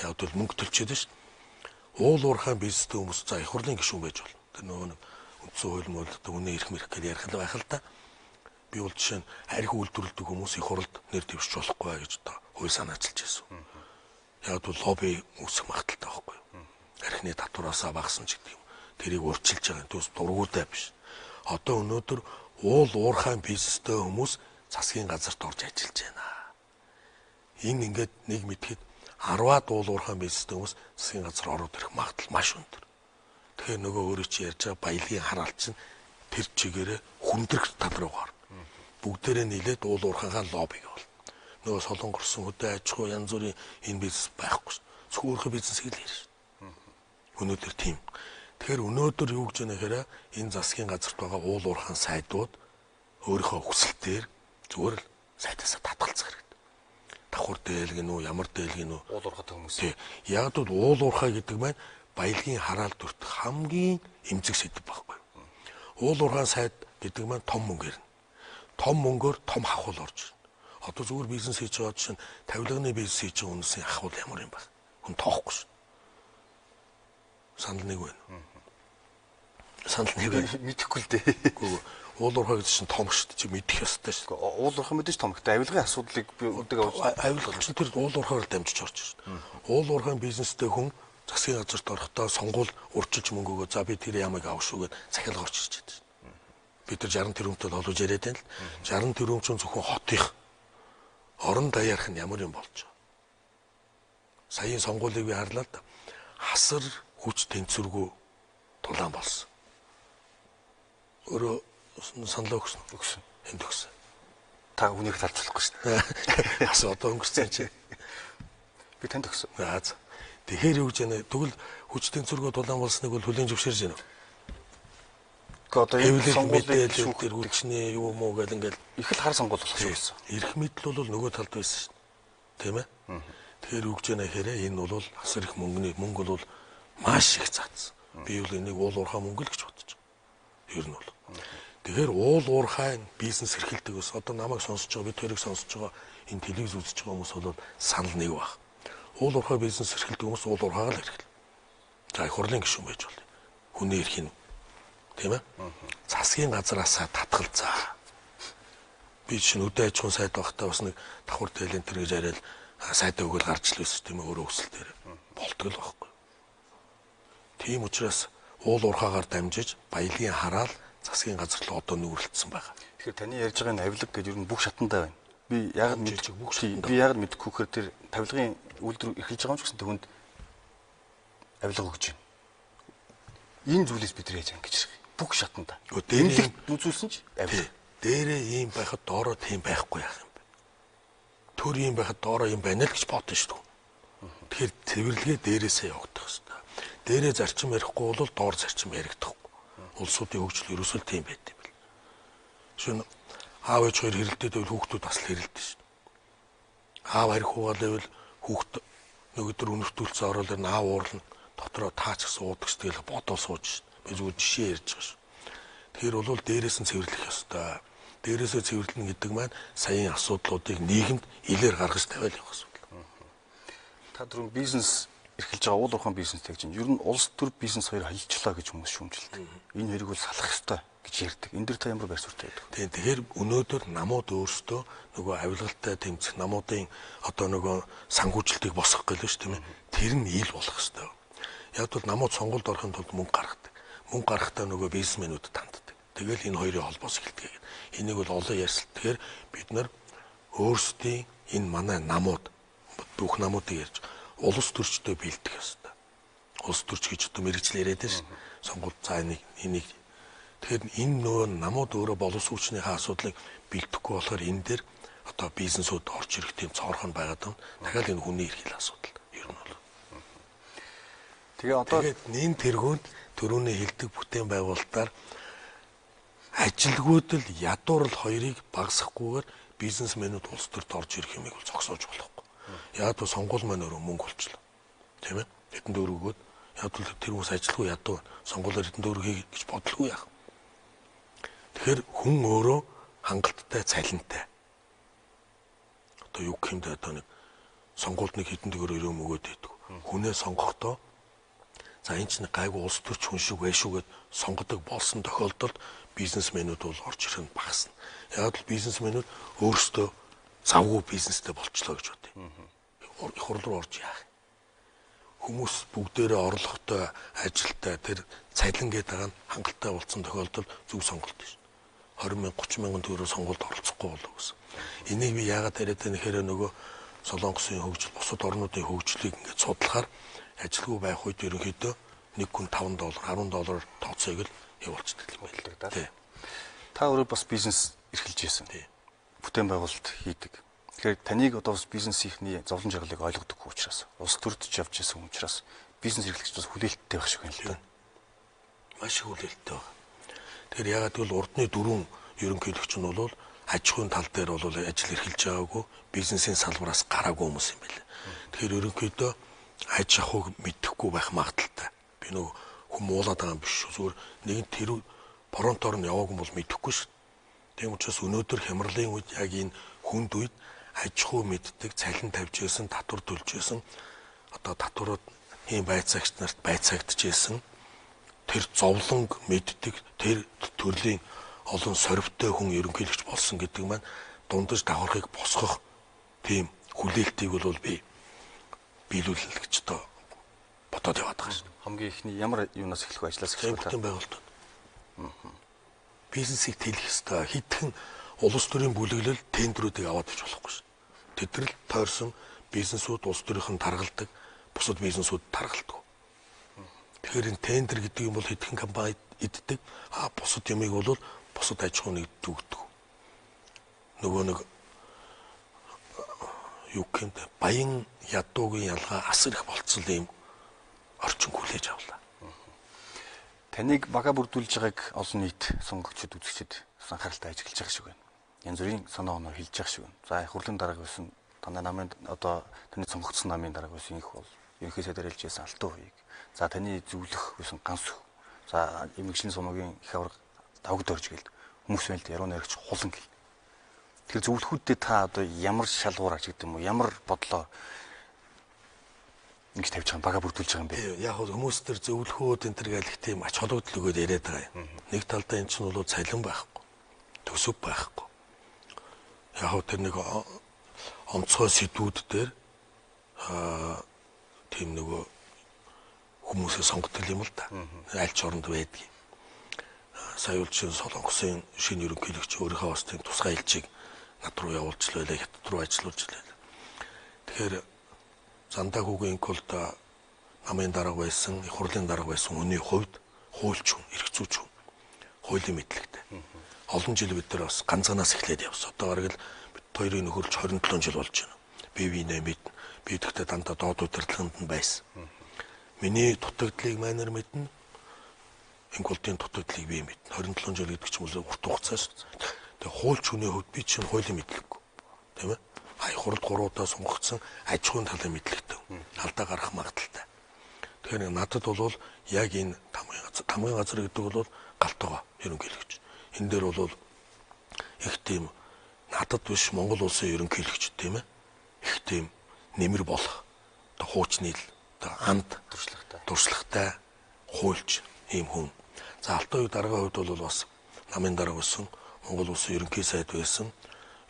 Яг бол мөнгө төлчихэд шүү дээ. Уул уурхайн бизнестэй хүмүүс за их хурлын гишүүн байж болно. Тэр нөгөө нэг үндсэн хууль мөл одоо үнэ ирэх мэрх гэж ярих л байх л та. Би бол жишээ нь арх үйлдвэрлэдэг хүмүүс их хурлд нэр дэвшиж болохгүй гэж одоо хууль санаачилж байсан. Яг бол лобби үүсэх магадaltaй байхгүй юу? Архины татвараасаа багсан ч гэдэг юм. Тэрийг урьдчилж байгаа. Түүс дургуйтай биш. Одоо өнөөдөр уул уурхайн бизнестэй хүмүүс засгийн газарт орж ажиллаж байна. Энэ ингээд нэг мэдхэд 10-аад уул уурхайн бизнестэй хүмүүс засгийн газар ороод ирэх магадлал маш өндөр. Тэгэхээр нөгөө өөрөө чи ярьж байгаа баялагын хараал чинь тэр чигээрээ хүндрэх тал руу гарна. Бүгдээрээ нийлээд уул уурхайнхаа лоббиг бол. Нөгөө солонгорсон хөдөө аж ахуй янз бүрийн энэ бизнес байхгүй шүү. Зөвхөн өөрийнхөө бизнесийг л ярьж шүү. Өнөөдөр тийм. Тэгэхээр өнөөдөр юу гэж нэхээр энэ засгийн газарт байгаа уул уурхайн сайдууд өөрийнхөө хүсэлтээр зүгээр л сайдасаа татгалзах хэрэгтэй. Давхар дээлгэн үү, ямар дээлгэн үү? Уул уурхайтай хүмүүс. Тий. Яг л уул уурхай гэдэг маань баялагын хараал дүрт хамгийн эмзэг сэдв байхгүй. Уул уурхайн сайд гэдэг маань том мөнгө ирнэ. Том мөнгөөр том хахуул орж ирнэ. Одоо зүгээр бизнес хийж байгаа чинь тавилганы бизнес хийж байгаа хүмүүсийн хахуул ямар юм бэ? Хүн тоохгүй шүү. Санал нэг байна. Санал нэг Мэдэхгүй л дээ. Үгүй уул уурхай гэдэг чинь том шүү дээ. Чи мэдэх ёстой шүү. Уул уурхай мэдээж том. Гэтэ авилгын асуудлыг би өдөг авч авилга чинь тэр уул уурхайгаар дамжиж орж шүү. Уул уурхайн бизнестэй хүн засгийн газарт орохдоо сонгуул урчилж мөнгөөгөө за би тэр ямыг авах шүүгээд захиалга орж ирж байдаг. Бид тэр 60 тэрбумтэй олж яриад байна л. 60 тэрбум чинь зөвхөн хотынх орон даяарх нь ямар юм болж байгаа. Саяын сонгуулийг би харлаа да. Хасар хүч тэнцвэргүй тулаан болсон. Өөрөө санал өгсөн. Энд өгсөн. та үнийг талцлахгүй шүү дээ. Бас одоо өнгөрсөн чи. Би танд өгсөн. За. Тэгэхээр юу гэж яана тэгвэл хүч тэнцвэргүй тулаан болсныг бол хүлээн зөвшөөрж байна уу? Одоо энэ сонгуулийн тэр хүчний юу муу гэл ингээл их л хар сонгуул болох шүү гэсэн. Ирэх мэдл бол нөгөө талд байсан шүү. Тийм ээ? Тэгэхээр юу гэж яана гэхээр энэ бол асар их мөнгө бол маш их цац. Би бол энийг уул уурхай мөнгө л гэж бодож байгаа. Ер нь бол. Тэгэхээр уул уурхай бизнес эрхэлдэг ус одоо намайг сонсож байгаа, бид хоёрыг сонсож байгаа энэ телевиз үзэж байгаа хүмүүс бол санал нэг баг. Уул уурхай бизнес эрхэлдэг хүмүүс уул уурхайгаа л эрхэл. За их хурлын гишүүн байж болно. Хүний эрх нь. Тийм ээ? Засгийн газараасаа татгалзаа. Би чинь өдөө аж ахуйн сайд багтаа бас нэг давхар дээлэн тэр гэж яриад сайдаа өгөөл гарч л байсан тийм ээ өөрөө өсөл дээр. Болтгол байхгүй. Тийм учраас уул уурхайгаар дамжиж баялагын хараал засгийн газар руу одоо нүүрэлтсэн байгаа. Тэгэхээр таны ярьж байгаа энэ авилга гэж ер нь бүх шатандаа байна. Би яг мэдчих бүх шатандаа. Би яг мэдэхгүй гэхээр тэр тавилгын үйлдвэр эрхэлж байгаа юм ч гэсэн түүнд авилга өгч байна. Энэ зүйлээс бид яаж ангиж ирэх бүх шатандаа. Дэмлэгт үзүүлсэн ч авилга. Дээрээ ийм байхад доороо тийм байхгүй яах юм бэ? Төр ийм байхад доороо ийм байна л гэж бодсон шүү дээ. Тэгэхээр цэвэрлэгээ дээрээсээ явагдах хэрэгтэй. Дээрээ зарчим ярихгүй бол доор зарчим ярихдаггүй. Улсуудын хөгжил ерөөсөө тийм байт юм бэл. Шин аав ээж хоёр хэрэлдээд байвал хүүхдүүд бас л хэрэлдэж шин. Аав харих хуугаал байвал хүүхд нөгөөдөр үнэвтүүлсэн орол ер нь аав уурлна дотроо таач гэсэн уудаг ч тэгэл бодоо сууж шин. Би зүгээр жишээ ярьж байгаа шин. Тэгэхээр бол дээрээс нь цэвэрлэх ёстой. Дээрээсээ цэвэрлэнэ гэдэг маань саяын асуудлуудыг нийгэмд илээр гаргаж тавиал явах асуудал. Та түрүүн бизнес эрхэлж байгаа уул уурхайн бизнестэй гэж ер нь улс төр бизнес хоёр холилчлаа гэж хүмүүс шүүмжилдэг. Энэ хоёрыг бол салах ёстой гэж ярьдаг. Энэ дэр та ямар байр суурьтай байдаг? Тийм тэгэхээр өнөөдөр намууд өөрсдөө нөгөө авилгалтай тэмцэх намуудын одоо нөгөө санхүүжилтийг босгох гэлээ шүү дээ. Тэр нь ил болох ёстой. Яг бол намууд сонгуульд орохын тулд мөнгө гаргадаг. Мөнгө гаргахтаа нөгөө бизнесмэнүүд танддаг. Тэгэл энэ хоёрын холбоос эхэлдэг. Энийг бол олон ярьсан. Тэгэхээр бид нар өөрсдийн энэ манай намууд бүх намуудыг ярьж улс төрчдөө бэлдэх ёстой. Улс төрч гэж одоо мэрэгчлэр яриад байна шүү. Сонгуульд цаа энийг тэгэхээр энэ нөө намууд өөрөө боловсруучныхаа асуудлыг бэлдэхгүй болохоор энэ дээр одоо бизнесүүд орж ирэх тийм цоорхон байгаад байна. Дахиад энэ хүний эрхийн асуудал ер нь бол. Тэгээ одоо нэн тэргуунд төрөний хилдэг бүтээн байгуулалтаар ажилгүйд л ядуурл хоёрыг багасгахгүйгээр бизнесмэнүүд улс төрт орж ирэх юмыг бол зогсоож болохгүй. Яг л сонгуул маань өөрөө мөнгө болчихлоо. Тийм ээ? Хэдэн дөр өгөөд яг л тэр хүмүүс ажилгүй ядуу сонгуулаар хэдэн дөр өгье гэж бодлоо яах. Тэгэхээр хүн өөрөө хангалттай цалинтай. Одоо юу гэх юм бэ одоо нэг сонгуульд нэг хэдэн төгрөөр өрөөм өгөөд байдаг. Хүнээ сонгохдоо за энэ чинь гайгүй улс төрч хүн шиг байх шүүгээд сонгодог болсон тохиолдолд бизнесмэнүүд бол орж ирэх нь багасна. Яг л бизнесмэнүүд өөрсдөө завгүй бизнестэй болчлоо гэж бодъё. Их хурл руу орж яах. Хүмүүс бүгдээрээ орлоготой, ажилтай тэр цалин гэдэг байгаа нь хангалттай болсон тохиолдолд зөв сонголт биш. 20 мянга 30 мянган төгрөөр сонгуульд оролцохгүй болов гэсэн. Энийг би яагаад яриад байна гэхээр нөгөө Солонгосын хөгжил, бусад орнуудын хөгжлийг ингээд судлахаар ажилгүй байх үед ерөнхийдөө нэг хүн $5, $10 тооцоог л явуулчихдаг юм байна. Тий. Та өөрөө бас бизнес эрхэлж байсан. Бүтээн байгуулалт хийдэг. Тэгэхээр таныг одоо бас бизнес хийхний зовлон жаргалыг ойлгодог учраас, улс төрдөж явж байсан учраас бизнес эрхлэгч бас хүлээлттэй байх шиг байна л да. Маш их хүлээлттэй байна. Тэгэхээр ягаад гэвэл урдны 4 ерөнхийлөгч нь бол аж ахуйн тал дээр бол ажил эрхэлж байгаагүй, бизнесийн салбараас гараагүй хүмүүс юм байна. Тэгэхээр ерөнхийдөө аж ахуйг мэдэхгүй байх магадaltaй. Би нөгөө хүм уулаад байгаа юм биш шүү. Зүгээр нэгэн тэр фронтоор нь яваагүй бол мэдэхгүй шүү. Тийм учраас өнөөдөр хямралын үед яг энэ хүнд үед аж ахуй мэддэг, цалин тавьж байсан, татвар төлж байсан, одоо татварууд ийм байцаагч нарт байцаагдж байсан, тэр зовлонг мэддэг, тэр төрлийн олон сорвтой хүн ерөнхийлөгч болсон гэдэг маань дундаж давхархыг босгох тийм хүлээлтийг бол би биелүүлэх гэж одоо бодоод яваад байгаа шүү. Хамгийн ихний ямар юунаас эхлэх вэ? Ажлаас эхлэх үү? Бүтээн байгуулалт. Бизнесийг тэлэх ёстой. Хитгэн улс төрийн бүлэглэл тендерүүдийг аваад ич болохгүй шүү. Тэдрэл тойрсон бизнесүүд улс төрийнх нь таргалдаг, бусад бизнесүүд таргалдаг. Тэгэхээр энэ тендер гэдэг юм бол хэдхэн компани иддэг, бусад ямыг бол бусад аж ахуйн нэгд өгдөг. Нөгөө нэг юу гэмтэй баян ядуугийн ялгаа асар их болцсон юм орчин хүлээж авлаа. Таныг бага бүрдүүлж байгааг олон нийт сонгогчид үзэгчид анхааралтай ажиглаж байгаа шиг байна. Янз бүрийн санаа оноо хэлж байгаа шиг байна. За их хурлын дарга байсан таны намын одоо таны сонгогдсон намын дарга байсан их бол ерөнхий сайдаар хэлж байсан Алтан хувийг. За таны зөвлөх байсан Ганс хөв. За эмгэгчлийн сумагийн их авраг давгд орж гэлд хүмүүс байл яруу найрагч хулан гэл. Тэгэхээр зөвлөхүүдэд та одоо ямар шалгуур аж гэдэг юм уу? Ямар бодлоо ингэж тавьж байгаа бага бүрдүүлж байгаа юм бэ? Яг хүмүүс төр зөвлөхүүд энэ төр гэлэх тийм ач холбогдол өгөөд яриад байгаа юм. Нэг талдаа эн чинь бол цалин байхгүй. Төсөв байхгүй. Яг тэр нэг онцгой сэдвүүд дээр тийм нөгөө хүмүүсээ сонгодог юм л да. Аль ч оронд байдаг. Сая улсын Солонгосын шинэ ерөнхийлөгч өөрийнхөө бас тийм тусгай хэлжийг над руу явуулж лээ, хятад руу ажиллуулж лээ. Тэгэхээр Зандаа хүүгийн кулд намын дарга байсан, их хурлын дарга байсан хүний хувьд хуульч хүн, эрх зүйч хүн, хуулийн мэдлэгтэй. Олон жил бид нар бас ганцаанаас эхлээд явсан. Одоо бараг л бид хоёрын нөхөрлж 27 жил болж байна. Бие биенээ мэднэ. Би идэвхтэй дандаа доод удирдлаганд нь байсан. Миний дутагдлыг майнер мэднэ. Инкултын дутагдлыг би мэднэ. 27 жил гэдэг чинь үл урт хугацаа шүү. Тэгээ хуульч хүний хувьд би чинь хуулийн мэдлэггүй. Тийм ээ? Их хурд 3 удаа сонгогдсон аж ахуйн талын мэдлэгтэй. Алдаа гарах магадaltaй. Тэгэхээр надад бол яг энэ тамгын газар гэдэг бол галтгаа ерөнхийлөгч. Энэ дээр бол их тийм надад биш Монгол улсын ерөнхийлөгч тийм ээ. Их тийм нэмэр болох хуучны анд туршлагатай хуульч ийм хүн. За Алтан хувь дараагийн хувьд бол бас намын дарга байсан, Монгол улсын ерөнхий сайд байсан,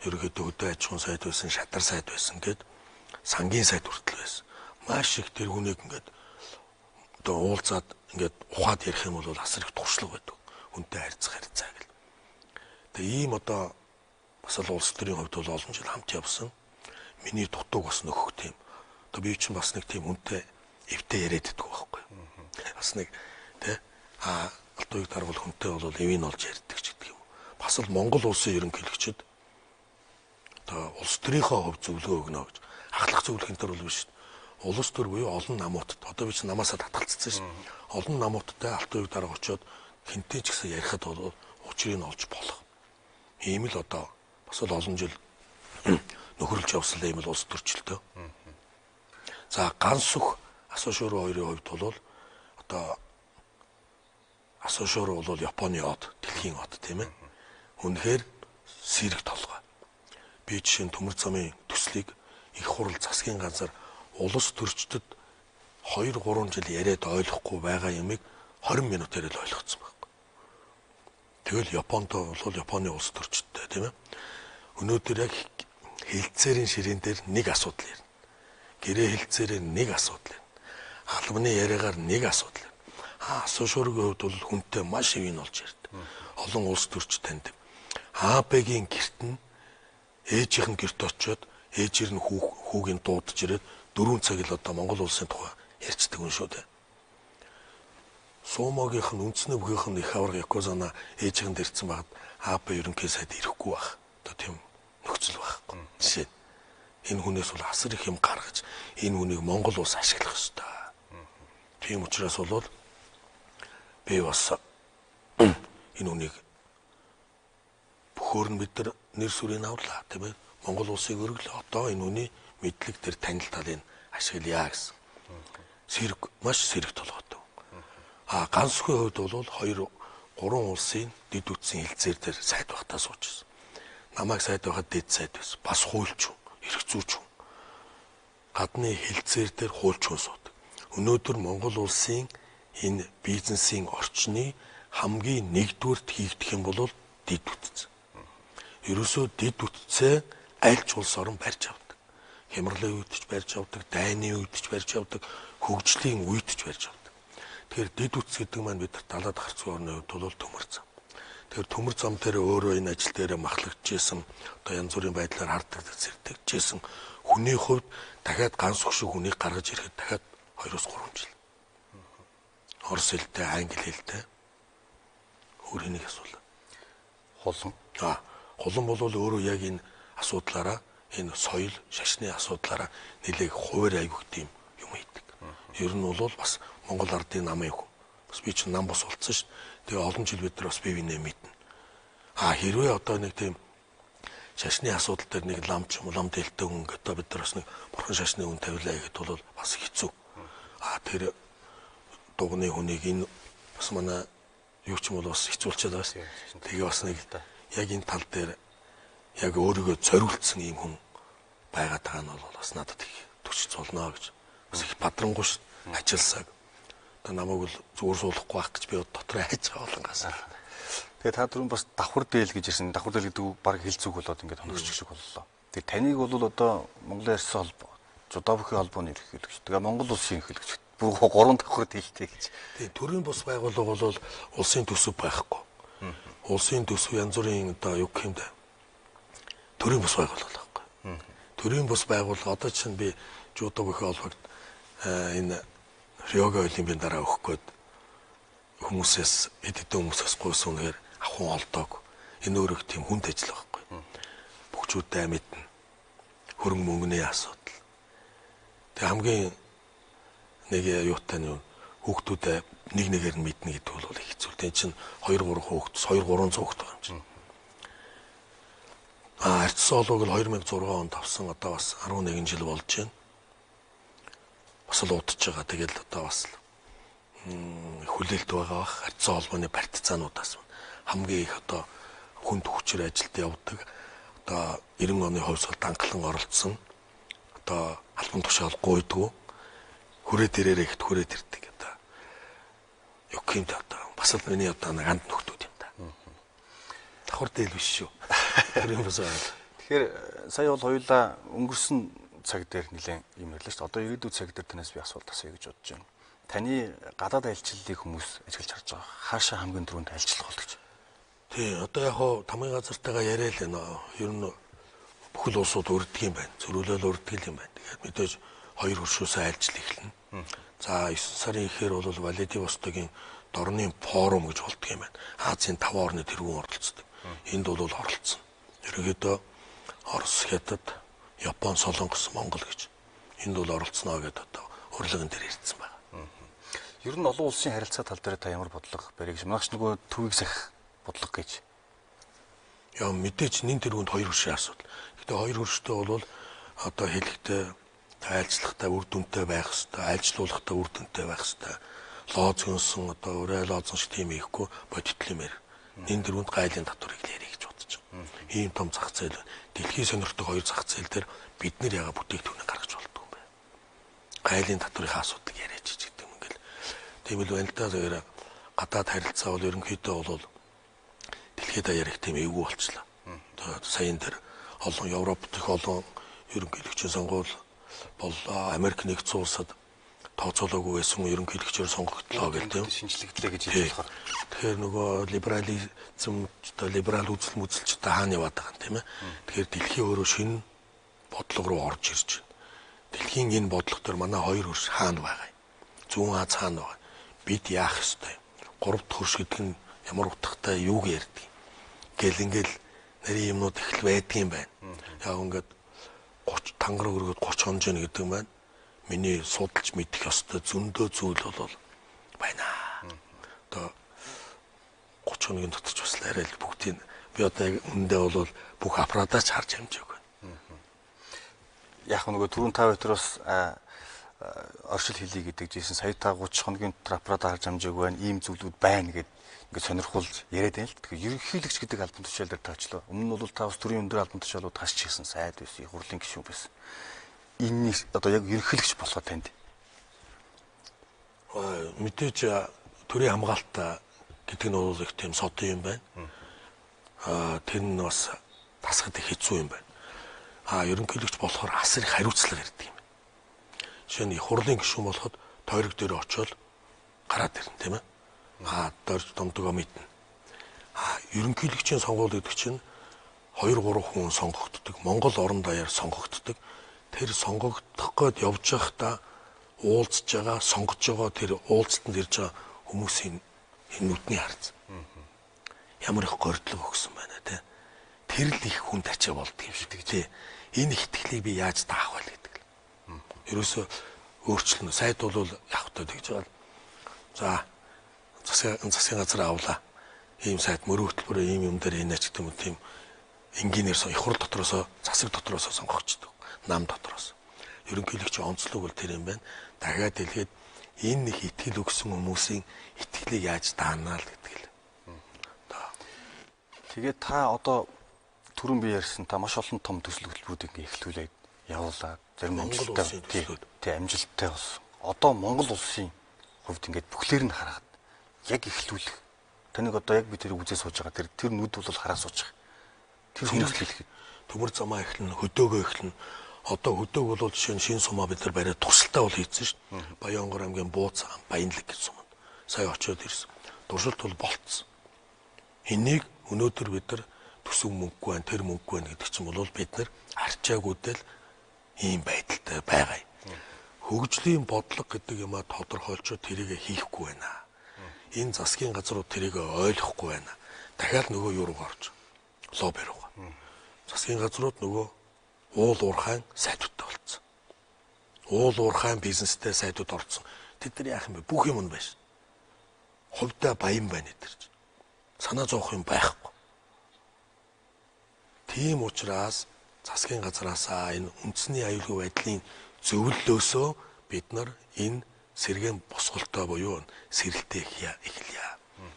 ерөнхийдөө хөдөө аж ахуйн сайд байсан, шатар сайд байсан гэд сангийн сайд хүртэл байсан. Маш их тэр хүнийг ингээд одоо уулзаад ингээд ухаад ярих юм бол асар их туршлага байдаг. Хүнтэй харьцах харьцаа гэл. Тэгээ ийм одоо бас л улс төрийн хувьд бол олон жил хамт явсан. Миний дутууг бас нөхөх тийм. Одоо би чинь бас нэг тийм хүнтэй эвтэй яриад идэх байхгүй. Бас нэг тий Алтан хувь дарга бол хүнтэй бол эвийн олж ярьдаг ч гэдэг юм. Бас л Монгол улсын ерөнхийлөгчд одоо улс төрийнхөө хувь зөвлөгөө өгнө гэж ахлах зөвлөх энэ төр бол биш. Улс төр буюу олон намуудад одоо би ч намаасаа татгалцсан шин. Олон намуудтай Алтан хувь дарга очиод хинтээ ч гэсэн ярихад бол учрыг олж болох. Ийм л одоо бас л олон жил нөхөрлж явсан ийм л улс төрчлөлтөө. За Ганс өх Асуушуур хоёрын хувьд бол одоо Асуушуур бол Японы од, дэлхийн од тийм ээ. Үнэхээр сэрэг толгой. Би жишээ нь төмөр замын төслийг их хурл засгийн газар улс төрчдөд 2-3 жил яриад ойлгохгүй байгаа юмыг 20 минутаар л ойлгоцсон байхгүй. Тэгэл Японд бол Японы улс төрчдтэй тийм ээ. Өнөөдөр яг хилцээрийн ширээн дээр нэг асуудал ярина. Гэрээ хилцээрээр нэг асуудал ярина. Албаны яриагаар нэг асуудал ярина. Асуушуургийн хувьд бол хүнтэй маш ивэн олж ярьдаг. Олон улс төрч таньдаг. АБ-гийн гэрт нь ээжийнх нь гэрт очиод ээжээр нь хүүгийн дуудаж ирээд 4 цаг л одоо Монгол улсын тухай ярьцдаг юм шүү дээ. Сумогийнх нь үндэсний бүхийнх нь их аварга Якузана ээжийнх нь ирсэн багт АП ерөнхий сайд ирэхгүй байх. Одоо тийм нөхцөл байхгүй. Жишээ нь энэ хүнээс бол асар их юм гаргаж энэ хүнийг Монгол улс ашиглах ёстой. Тийм учраас бол би бас энэ хүнийг бөхөр нь бид нар нэр сүрийг авлаа тийм ээ. Монгол улсыг өргөл одоо энэ хүний мэдлэг төр танил талын ашиглая гэсэн. Сэрэг маш сэрэг толгойтой. Гансхийн хувьд бол 2 3 улсын дэд үтсийн хилцээр дээр сайд багтаа суучсан. Намайг сайд байхад дэд сайд байсан. Бас хуульч, эрх зүйч. Гадны хилцээр дээр хуульч суудаг. Өнөөдөр Монгол улсын энэ бизнесийн орчны хамгийн нэгдүгürt хийгдэх юм бол дэд үтц. Ерөөсөө дэд үтцээ аль ч улс орон барьж авдаг. Хямралын үед ч барьж авдаг, дайны үед ч барьж авдаг, хөгжлийн үед ч барьж авдаг. Тэгэхээр дэд үтц гэдэг маань бид далаад гарцгүй орны хувьд бол төмөр зам. Тэгэхээр төмөр зам дээр өөрөө энэ ажил дээр махлагдчихсэн, одоо янз бүрийн байдлаар харддаг зэрэгдэжсэн хүний хувьд дахиад ганц хөшиг хүнийг гаргаж ирэхэд дахиад 2-3 жил. Орос хэлтэй, англи хэлтэй. Өөрийн нэг асуулаа. Хулан. Хулан бол өөрөө яг энэ асуудлаараа энэ соёл, шашны асуудлаараа нэлээд хуваар аяг тийм юм хийдэг. Ер нь бол бас Монгол ардын намын хүн. Бас би чинь нам бос болцсон шүү. Тэгээ олон жил бид нар бас бие биенээ мэднэ. Хэрвээ одоо нэг тийм шашны асуудал дээр нэг лам ч юм уу лам дэлтэй хүн одоо бид нар бас нэг бурхан шашны хүн тавилаа гэхэд бол бас хэцүү. Тэр дугны хүнийг энэ бас манай юу ч юм бол бас хэцүүлчихэд байгаа шүү. Тэгээ бас нэг яг энэ тал дээр яг өөрийгөө зориулсан юм хүн байгаад байгаа нь бол бас надад их төч цолноо гэж бас их бадрангуй ш ажилласаг. Одоо намайг л зүгээр суулгахгүй байх гэж би дотроо хайж байгаа болонгаас. Тэгээ та түрүүн бас давхар дээл гэж ирсэн. Давхар дээл гэдэг үг баг хэлцүүг болоод ингээд хоногч шиг боллоо. Тэгээ таныг бол одоо Монголын Арьсан холбоо, Жудаа бүхий холбооны ерөнхийлөгч. Тэгээ Монгол улсын ерөнхийлөгч. Бүр 3 давхар дээлтэй гэж. Тэгээ төрийн бус байгууллага бол улсын төсөв байхгүй. Улсын төсөв янз бүрийн одоо юу гэх юм бэ? Төрийн бус байгууллага байхгүй. Төрийн бус байгууллага одоо чинь би Жудаа бүхий холбогд энэ Риога олимпийн дараа өгөх гээд хүмүүсээс эдгээр хүмүүсээс гойсон үнээр авахун олдог. Энэ өөрөө тийм хүнд ажил байхгүй. Бүгчүүдтэй мэднэ. Хөрөнгө мөнгөний асуудал. Тэг хамгийн нэг юутай нь хүүхдүүдээ нэг нэгээр нь мэднэ гэдэг бол хэцүү. Тэг чинь 2-300 хүүхд байгаа юм чинь. Арьцсан олоог л 2006 онд авсан одоо бас 11 жил болж байна. Бас л удаж байгаа. Тэгэл одоо бас хүлээлт байгаа бах. Арьцсан холбооны партизануудаас хамгийн их одоо хүнд хүчээр ажилд явдаг. Одоо 90 оны хувьсгал данхлан оролцсон. Одоо албан тушаал гуйдгүй. Хүрээ дээрээ ихт хүрээд ирдэг одоо. Юу гэмт одоо бас л миний одоо нэг анд нөхдүүд юм да. Давхар дээл биш шүү. Тэгэхээр сая бол хоёулаа өнгөрсөн цаг дээр нэлээд юм ярьлаа шүү дээ. Одоо ирээдүйн цаг дээр танаас би асуулт асууя гэж бодож байна. Таны гадаад айлчлалыг хүмүүс ажиглаж харж байгаа. Хаашаа хамгийн түрүүнд айлчлах бол гэж. Тий, одоо яг хоо тамгын газартайгаа яриа л байна. Ер нь бүхэл улсууд өрдөг юм байна. Зөрүүлэл өрдөг юм байна. Тэгэхээр мэдээж 2 хөршөөсөө айлчил эхэлнэ. За 9 сарын ихээр бол Владивостогийн дорны форум гэж болдог юм байна. Азийн 5 орны тэргүүн оролцдог. Энд бол оролцсон. Ерөнхийдөө Орос, Хятад, Япон, Солонгос, Монгол гэж энд бол оролцсноо гэдэг одоо урлаган дээр ирсэн байна. Ер нь олон улсын харилцаа тал дээр та ямар бодлого барих гэж манайч нөгөө төвийг сахих бодлого гэж. Яа мэдээч нин тэргүүнд 2 хөршийн асуудал. Гэтэ 2 хөрштэй бол одоо хэлэхдээ айлчлахтай үр дүнтэй байх хэрэгтэй, айлчлуулахтай үр дүнтэй байх хэрэгтэй. Лооз гонсон одоо өрөө лоозон шиг тийм ихгүй бодитлимэр. Нин тэргүүнд гайлын татварыг л ярих гэж бодож байгаа. Ийм том зах зээл байна. Дэлхийн сонирхдаг 2 зах зээл дээр бид нэр яга бүтээгдэхүүнээ гаргаж болдог юм байна. Гайлын татварын асуудыг яриач гэдэг юм ингээл. Тийм л байна л да. Тэгэхээр гадаад харилцаа бол ерөнхийдөө бол дэлхийд даяар их тийм эвгүй болчлаа. Одоо саяын дээр олон Европт их олон ерөнхийлөгчийн сонгуул боллоо. Америк нэгдсэн улсад тооцоолоогүй байсан ерөнхийлөгчөөр сонгогдлоо гэх тийм шинжлэгдлээ гэж хэлж болохоор. Тэгэхээр нөгөө либерализм одоо либерал үзэл мүзэлчтэй хаана яваад байгаа юм тийм ээ. Тэгэхээр дэлхийн өөрөө шинэ бодлого руу орж ирж байна. Дэлхийн энэ бодлого төр манай хоёр хөрш хаана байгаа юм? Зүүн Аз хаана байгаа? Бид яах ёстой юм? Гурав дахь хөрш гэдэг нь ямар утгатай юуг ярьдаг юм? Гэл ингээл нарийн юмнууд их л байдгийн байна. Яг ингээд 30 тангар өргөд 30 хонжоо гэдэг маань миний судалж мэдэх ёстой зөндөө зүйл бол байна. Одоо 30 хоногийн дотор ч бас арай л бүгдийг би одоо үндэ бол бүх аппаратаач харж амжаагүй. Яг нөгөө түрүүн та хоёр бас оршил хэлий гэдэг жийсэн сая та 30 хоногийн дотор аппаратаа харж амжаагүй байна. Ийм зүйлүүд байна гэд ингээд сонирхуулж яриад байл. Тэгэхээр ерөнхийлөгч гэдэг албан тушаал дээр таачлаа. Өмнө нь бол та бас төрийн өндөр албан тушаалууд хасч хийсэн сайд байсан, хурлын гишүүн байсан. Энэ одоо яг ерөнхийлөгч болохоо танд. Мэдээж төрийн хамгаалалт гэдэг нь бол их тийм содон юм байна. Тэр нь бас тасгад их хэцүү юм байна. Ерөнхийлөгч болохоор асар их хариуцлага ирдэг юм. Жишээ нь хурлын гишүүн болоход тойрог дээр очиод гараад ирнэ, тийм ээ. Дорж домдгоо мэднэ. Ерөнхийлөгчийн сонгуул гэдэг чинь 2-3 хүн сонгогддог. Монгол орон даяар сонгогддог. Тэр сонгогдох гээд явж байхдаа уулзж байгаа, сонгож байгаа тэр уулзалтанд ирж байгаа хүмүүсийн энэ нүдний харц. Ямар их гордлог өгсөн байна те. Тэр л их хүн тачаа болдго юм шиг тий. Энэ ихтгэлийг би яаж таах вэ гэдэг л. Ерөөсөө өөрчлөнө. Сайд бол явахтаа тэгж байгаа. За засгийн газар авлаа. Ийм сайд мөрөө хөтөлбөрөө ийм юм дээр инеч гэдэг юм тийм инженеэр их хурл дотроосоо засаг дотроосоо сонгогчдөг. Нам дотроос. Ерөнхийлөгч онцлог бол тэр юм байна. Дахиад хэлгээд энэ их итгэл өгсөн хүмүүсийн итгэлийг яаж даанаа л гэдэг л. Тэгээд та одоо түрүүн би ярьсан та маш олон том төсөл хөтөлбөрүүд ингээ эхлүүлээд явуулаад зарим амжилттай тий амжилттай болсон. Одоо Монгол улсын хувьд ингээд бүхлээр нь хараад яг эхлүүлэх таныг одоо яг би тэрийг үзээ сууж байгаа тэр нүд бол хараа сууж байгаа. Тэр хүмүүс хэлэхэд төмөр замаа эхлэн хөдөөгөө эхлэн одоо хөдөөг бол жишээ нь шин сумаа бид нар бариад тусалтай бол хийсэн шүү дээ. Баянгор аймгийн Бууцаан, Баянлаг гэж суманд сая очиод ирсэн. Туршилт бол болцсон. Энийг өнөөдөр бид нар төсөв мөнгөгүй байна, тэр мөнгөгүй байна гэдэг чинь бол бид нар арчаагүйдэл ийм байдалтай байгаа юм. Хөгжлийн бодлого гэдэг юмаа тодорхойлж тэрийг хийхгүй байна. Энэ засгийн газрууд тэрийг ойлгохгүй байна. Дахиад нөгөө юу руу орж лобби руу. Засгийн газрууд нөгөө уул уурхайн сайдуудтай болцсон. Уул уурхайн бизнестэй сайдууд орцсон. Тэд нар яах юм бэ? Бүх юм нь байна. Хувьдаа баян байна эдэрч. Санаа зовох юм байхгүй. Тийм учраас засгийн газраасаа энэ үндэсний аюулгүй байдлын зөвлөлөөсөө бид нар энэ сэргээн босголтой буюу сэрэлтээ эхэлье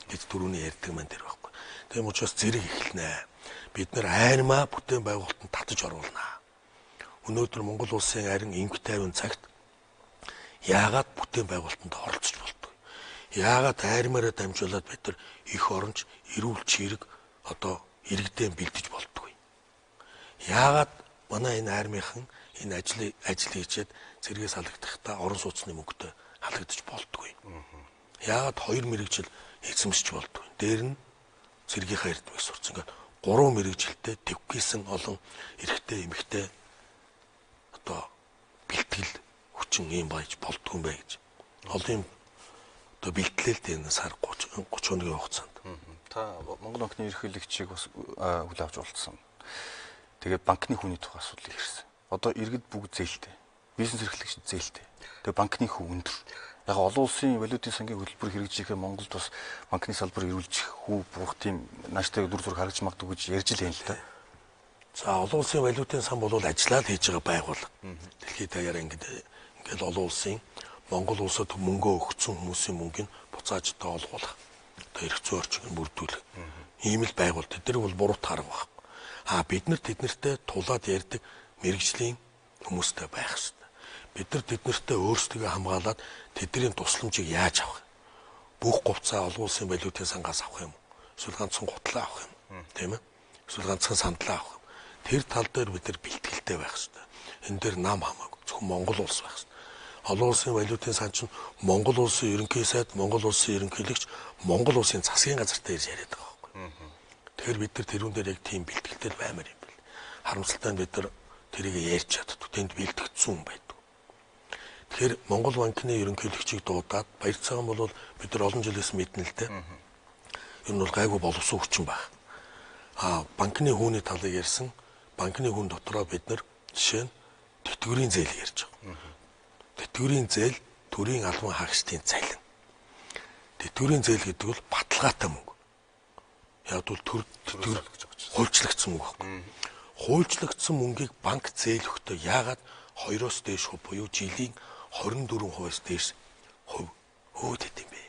гэж түрүүний ярьдаг маань тэр байхгүй. Тийм учраас зэрэг эхэлнэ. Бид нар айрмаа бүтээн байгуулалтанд татаж оруулна. Өнөөдөр Монгол улсын арин эмх тайван цагт яагаад бүтээн байгуулалтанд оролцож болдгоо? Яагаад айрмаараа дамжуулаад бид нар их оронч, эрүүл чирэг одоо иргэдэн бэлдэж болдгоо? Яагаад манай энэ армийнхан энэ ажил хийчихэд зэрэгээс халагдахтаа орон сууцны мөнгөтэй халагдаж болдгоо? Яагаад 2 мэрэгжил эзэмсэж болдгоо? Дээр нь цэргийнхаа эрдмийг сурц. Ингээд 3 мэрэгжилтэй твгийсэн олон эрэгтэй эмэгтэй одоо бэлтгэл хүчин юм байж болдгоо юм бэ гэж. Олон юм одоо бэлтлээлт энэ сар 30 хоногийн хугацаанд. Та Монгол банкны ерөнхийлөгчийг бас хүлээн авч уулзсан. Тэгээд банкны хүний тухай асуудал ирсэн. Одоо иргэд бүгд зээлтэй. Бизнес эрхлэгч зээлтэй. Тэгээд банкны хөв өндөр. Яг олон улсын валютын сангийн хөтөлбөр хэрэгжихээ Монголд бас банкны салбар эрүүлжих хөв бурах тийм нааштай дүр зураг харагдаж магадгүй гэж ярьж л юм л та. За олон улсын валютын сан бол ажиллаад хийж байгаа байгууллага. Дэлхийд даяар ингээд олон улсын Монгол улсад мөнгөө өгсөн хүмүүсийн мөнгөний буцааж тоолгуулах. Одоо эрх зүйн орчинг бүрдүүлэх. Ийм л байгууллага. Тэд нар бол буруу тарах баг. Бид нар тэднэртэй тулаад ярьдаг мэрэгжлийн хүмүүстэй байх хэрэгтэй. Бид нар тэднэртэй өөрсдөө хамгаалаад тэдний тусламжийг яаж авах вэ? Бүх говцаа олон улсын валютын сангаас авах юм уу? Эсвэл ганцхан гутлаа авах юм уу? Тийм ээ? Эсвэл ганцхан сандлаа авах юм. Тэр тал дээр бид нар бэлтгэлтэй байх хэрэгтэй. Энэ дээр нам хамаагүй зөвхөн Монгол улс байх хэрэгтэй. Олон улсын валютын сан чинь Монгол улсын ерөнхий сайд, Монгол улсын ерөнхийлөгч, Монгол улсын засгийн газартай ирж яриад байгаа байхгүй. Тэгэхээр бид нар тэрүүн дээр яг тийм бэлтгэлтэй баймаар юм байна. Харамсалтай нь бид нар тэрийг ярьж чаддаг. Тэнд бэлтгэгдсэн хүн байдаг. Тэгэхээр Монгол банкны ерөнхийлөгчийг дуудаад баяр цагаан бол бид нар олон жилээс мэднэ л дээ. Ер нь бол гайгүй боловсон хүчин баг. Банкны хүүний талыг ярьсан. Банкны хүн дотроо бид нар жишээ нь тэтгэврийн зээлийг ярьж байгаа. Тэтгэврийн зээл төрийн албан хаагчдын цалин. Тэтгэврийн зээл гэдэг бол баталгаатай мөнгө. Яг бол тэтгэвэр хуульчлагдсан мөнгө байхгүй. Хуульчлагдсан мөнгийг банк зээлөхдөө яагаад 2-оос дээш хувь буюу жилийн 24%-аас дээш хувь өөдөд юм бэ?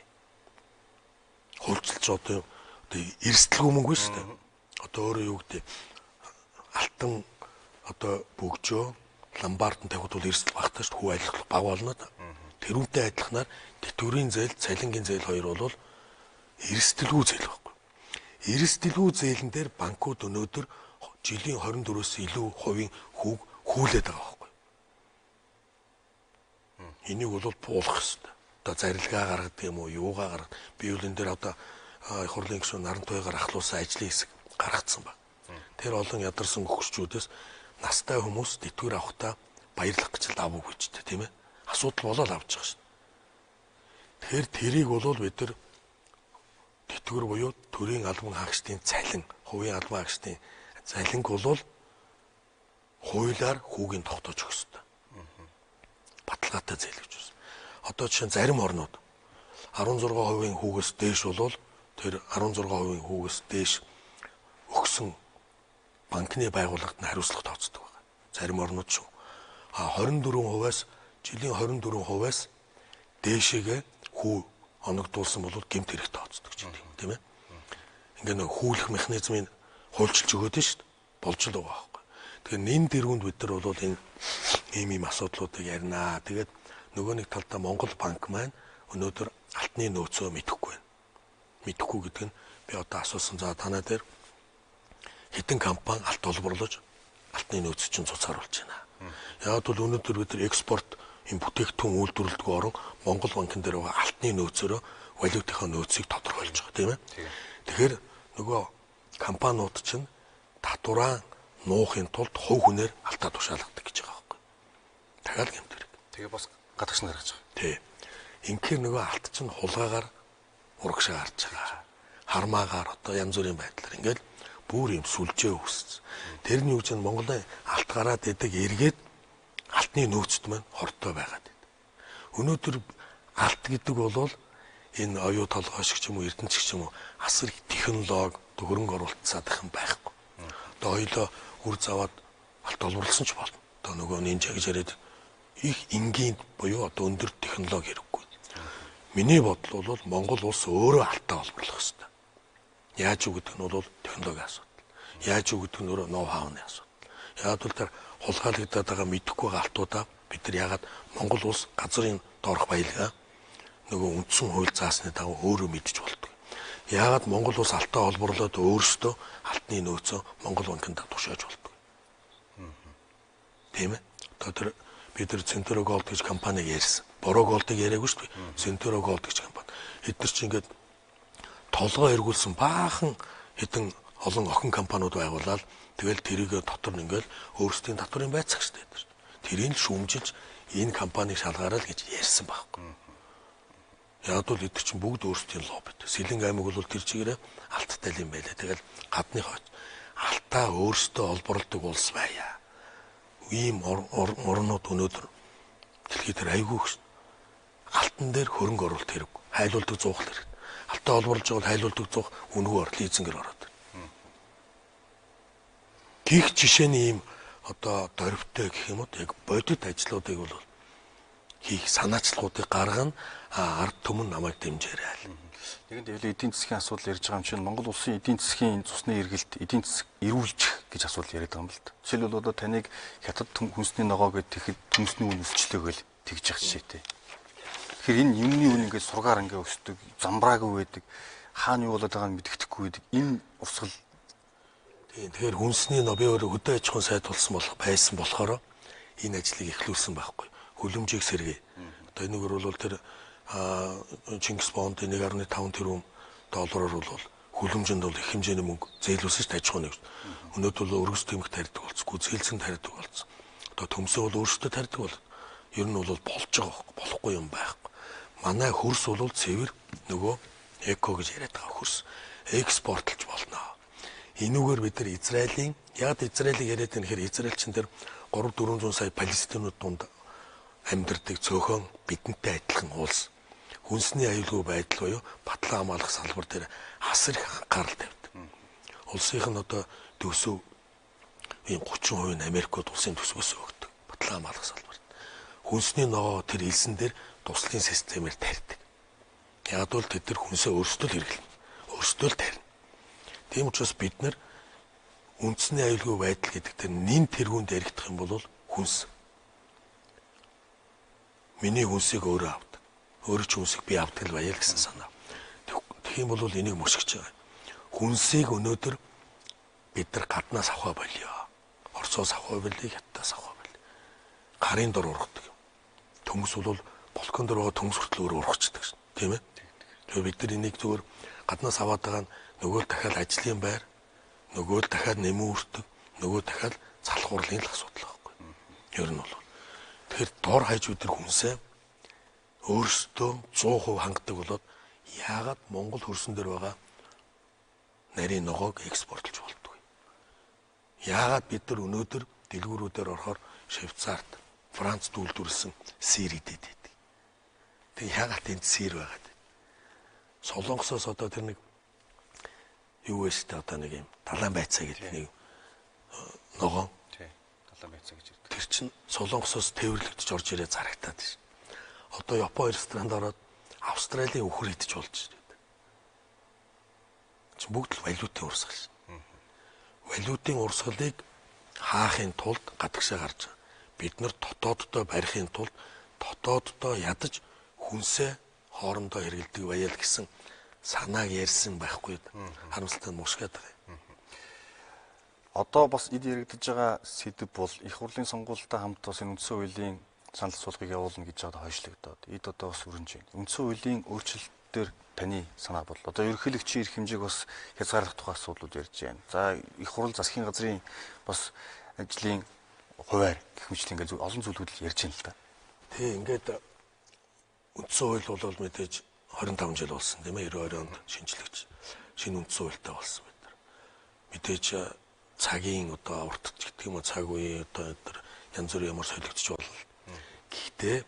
Хуульчилж одоо эрсдэлгүй мөнгө шүү дээ. Одоо өөрөө юу гэдэг алтан одоо бөгжөө ламбард тавихд бол эрсдэл багтаа шүү, хүү ажиллах баг болно да. Тэрүүнтэй адилханаар тэтгэврийн зээл, цалингийн зээл хоёр бол эрсдэлгүй зээл байхгүй. Эрсдэлгүй зээлэн дээр банкуд өнөөдөр жилийн 24-өөс илүү хувийн хүүг хүүлээд байгаа байхгүй. Энийг бол буулгах хэрэгтэй. Одоо зарилгаа гаргадаг юм уу, юугаа гаргадаг. Би бол энэ дээр одоо их хурлын гишүүн Наран Туяагаар ахлуулсан ажлын хэсэг гаргацсан баг. Тэр олон ядарсан хөгшчүүдээс настай хүмүүс тэтгэвэр авахтаа баярлах гэж давуу гэжтэй тийм ээ. Асуудал болоод авч байгаа шүү дээ. Тэгэхээр тэрийг бол бид нар тэтгэвэр буюу төрийн албан хаагчдын цалин, хувийн албан хаагчдын цалинг бол хуулиар хүүгийн тогтоож өгөх хэрэгтэй. Баталгаатай зээл гэж байна. Одоо жишээ нь зарим орнууд 16% хүүгээс дээш бол тэр 16% хүүгээс дээш өгсөн банкны байгууллагад нь хариуцлага тооцдог байна. Зарим орнууд шүү. 24%-аас жилийн 24%-аас дээшээгээ хүү оногдуулсан бол гэмт хэрэг тооцдог ч тийм ээ. Ингээ нэг хүүлэх механизмыг хуульчилж өгөөд нь шүү дээ. Болж л байгаа байхгүй. Тэгэхээр нэн дэргүнд бид нар бол энэ ийм асуудлуудыг ярина. Тэгээд нөгөө нэг талдаа Монгол банк маань өнөөдөр алтны нөөцөө мэдэхгүй байна. Мэдэхгүй гэдэг нь би одоо асуусан за танаа дээр хэдэн компани алт олборлож алтны нөөц чинь цуцааруулж байна. Яг бол өнөөдөр бид нар экспорт юм бүтээгдэхүүн үйлдвэрлэдэг орон Монгол банкн дээр байгаа алтны нөөцөөрөө валютынхаа нөөцийг тодорхойлж байгаа тийм ээ. Тэгэхээр нөгөө компаниуд чинь татвараа нуухын тулд хувь хүнээр алтаа тушаалгадаг гэж байгаа байхгүй. Дахиад гэмт хэрэг. Тэгээ бас гадагш нь гаргаж байгаа. Тий. Инхээр нөгөө алт чинь хулгаагаар урагшаа гарч байгаа. Хармаагаар одоо янз бүрийн байдлаар ингээл бүр юм сүлжээ үүссэн. Тэрний үгж нь Монголын алт гараад идэг эргээд алтны нөөцт маань хортой байгаад байна. Өнөөдөр алт гэдэг бол энэ оюу толгой шиг ч юм уу эрдэнэч ч юм уу асар их технологи хөрөнгө оруулалт садах юм байхгүй. Одоо хоёлоо үр заваад алт олборлсон ч болно. Одоо нөгөө нинжа гэж яриад их энгийн буюу одоо өндөр технологи хэрэггүй. Миний бодол бол Монгол улс өөрөө алтаа олборлох хэрэгтэй. Яаж үг гэдэг нь бол технологийн асуудал. Яаж үг гэдэг нь өөрөө ноу-хауны асуудал. Яг бол тэр хулгайлагдаад байгаа мэдэхгүй байгаа алтуудаа бид нар ягаад Монгол улс газрын доорх баялгаа нөгөө үндсэн хууль заасны дагуу өөрөө мэдж болдог. Яагаад Монгол улс алтаа олборлоод өөрсдөө алтны нөөцөө Монгол банкнд тушааж болдог. Тийм ээ. Одоо тэр бид нар Centro Gold гэж компаниг ярьсан. Бороо Gold-ыг яриаггүй шүү дээ. Centro Gold гэж компани. Эдгээр чинь ингээд толгой эргүүлсэн баахан хэдэн олон охин компаниуд байгуулаад тэгэл тэрийг дотор нь ингээл өөрсдийн татврын байцаах шүү дээ. Тэрийг шүүмжилж энэ компанийг шалгаарай гэж ярьсан байхгүй. Яг бол эдгээр чинь бүгд өөрсдийн лоббит. Сэлэнг аймаг бол тэр чигээрээ алттай юм байлаа. Тэгэл гадны хойч алтаа өөрсдөө олборлдог улс байя. Ийм орнууд өнөөдөр дэлхийд дээр айгүй их алтан дээр хөрөнгө оруулалт хэрэг. Хайлуулдаг зуухал хэрэг. Алтаа олборлож байгаа хайлуулдаг зуух үнэгээр лизингээр ороод байна. Гих жишээний ийм одоо дөрвтэй гэх юм уу яг бодит ажлуудыг бол хийх санаачлагуудыг гаргана ард түмэн намайг дэмжээрэй. Нэгэн дэвлээ эдийн засгийн асуудал ярьж байгаа юм чинь Монгол улсын эдийн засгийн цусны эргэлт эдийн засаг эрүүлжих гэж асуудал яриад байгаа юм л да. Жишээлбэл одоо таныг хятад хүнсний ногоо гэд тэгэхэд хүнсний үн өсчлөөгөл тэгж явах жишээтэй. Тэгэхээр энэ юмны үн ингээд сургаар ингээд өсдөг, замбраагүй байдаг, хаана юу болоод байгааг нь мэддэхгүй байдаг. Энэ урсгал тэгэхээр хүнсний ногоо би өөрөө хөдөө аж ахуйн сайд байсан болохоор энэ ажлыг эхлүүлсэн байхгүй. Хүлэмжийг сэргэе. Одоо энэгээр бол тэр Чингис Бонд 1.5 тэрбум доллараар бол хүлэмжинд бол их хэмжээний мөнгө зээлүүлсэн аж ахуйн нэг. Өнөөдөр бол өргөс тэмх тарьдаг болцгүй, зээлсэн тарьдаг болцсон. Одоо төмсөө бол өөрсдөө тарьдаг бол ер нь бол болж байгаа байхгүй, болохгүй юм байхгүй. Манай хөрс бол цэвэр нөгөө эко гэж яриад байгаа хөрс экспортлж болно. Энүүгээр бид нар Израилийн яг Израилийг яриад байгаа нөхөр Израильчин дээр 3-400 сая палестинууд дунд амьдардаг цөөхөн бидэнтэй адилхан улс. Хүнсний аюулгүй байдал буюу батлан хамгаалах салбар дээр асар их анхаарал тавьдаг. Улсынх нь одоо төсөв 30% нь Америкт улсын төсвөөс өгдөг. Батлан хамгаалах салбарт. Хүнсний ногоо тэр элсэн дээр туслахын системээр тарьдаг. Яг бол тэд нар хүнсээ өөрсдөө л хэрэглэнэ. Өөрсдөө л тарина. Тийм учраас бид нар үндэсний аюулгүй байдал гэдэг тэр нэн тэргуунд яригдах юм бол хүнс. Миний хүнсийг өөрөө авдаг. Өөрөө ч хүнсийг би авдаг л баяа л гэсэн санаа. Тэгэх юм бол энийг мөсгөж байгаа. Хүнсийг өнөөдөр бид нар гаднаас авах болио. Оросоос авах болио, Хятадаас авах болио. Гарын дор ургадаг юм. Төмс бол балкон дор байгаа төмс хүртэл өөрөө ургацдаг шин. Тийм ээ? Тэгээ бид нар энийг зүгээр гаднаас аваад байгаа нь нөгөө л дахиад ажлын байр, нөгөө л дахиад нэмэн үрдэг, нөгөө дахиад залах хурлын л асуудал байхгүй. Ер нь бол. Тэгэхээр дор хаяж бид нар хүнсээ өөрсдөө 100% хангадаг болоод яагаад Монгол хөрсөн дээр байгаа нарийн ногоог экспортлж болдгоо. Яагаад бид нар өнөөдөр дэлгүүрүүдээр орохоор Швейцарт, Францд үйлдвэрлэсэн сир идэт байдаг. Тэг яагаад энд сир байгаад? Солонгосоос одоо тэр нэг юу вэ штэ одоо нэг юм талаан байцаа гэдэг нэг ногоон. Тий. Талаан байцаа гэж ярьдаг. Тэр чинь Солонгосоос тээвэрлэгдэж орж ирээ зарагтаад шин. Одоо Япон ресторанд ороод Австралийн өхөр идэж болж байна. Чи бүгд л валютын урсгал шин. Валютын урсгалыг хаахын тулд гадагшаа гарч байгаа. Бид нар дотооддоо барихын тулд дотооддоо ядаж хүнсээ хоорондоо хэрэгэлдэг баяа л гэсэн санааг ярьсан байхгүй. Харамсалтай мушгаад байгаа. Одоо бас эд яригдж байгаа сэдв бол их хурлын сонгуультай хамт бас энэ үндсэн хуулийн санал асуулгыг явуулна гэж байгаа хойшлогдоод эд одоо бас өрнж байна. Үндсэн хуулийн өөрчлөлтөөр таны санаа бол одоо ерөнхийлөгчийн эрх хэмжээг бас хязгаарлах тухай асуудлууд ярьж байна. За их хурл засгийн газрын бас ажлын хуваар гэх мэт ингээд олон зүйлүүд ярьж байна л да. Тий ингээд үндсэн хууль бол мэдээж 25 жил болсон тийм ээ 92 онд шинжлэгч шинэ үндсэн хуультай болсон бид нар. Мэдээж цагийн одоо уртч гэдэг юм уу цаг үеийн одоо янз бүрийн ямар солигдож болно. Гэхдээ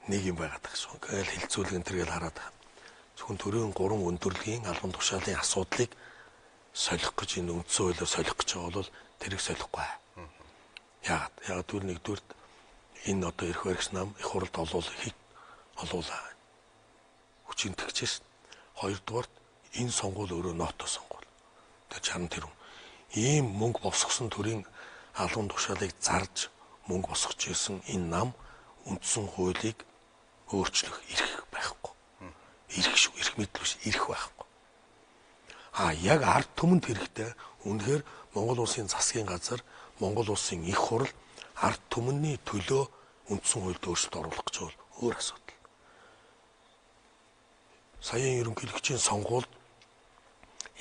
нэг юм байгаад байгаа шүү. Ингээл хилцүүлгэн тэргээл хараад байгаа. Зөвхөн төрийн 3 өндөрлөгийн албан тушаалын асуудлыг солих гэж энэ үндсэн хуулиар солих гэж байгаа бол тэрийг солихгүй. Яагаад? Яг түр нэгдүгürt энэ одоо эрх баригч нам их хурлд олуулаа. Хүчин тэгчээс хоёрдугаарт энэ сонгуул өөрөө ноото сонгуул. Тэгээ 60 тэрбум. Ийм мөнгө босгосон төрийн албан тушаалыг зарж мөнгө босгож ирсэн энэ нам үндсэн хуулийг өөрчлөх эрх байхгүй. Эрх шүү, эрх мэдэл биш, эрх байхгүй. Яг ард түмэнд хэрэгтэй. Үнэхээр Монгол улсын засгийн газар, Монгол улсын их хурл ард түмний төлөө үндсэн хуульд өөрчлөлт оруулах гэж бол өөр асуудал. Саяын ерөнхийлөгчийн сонгуульд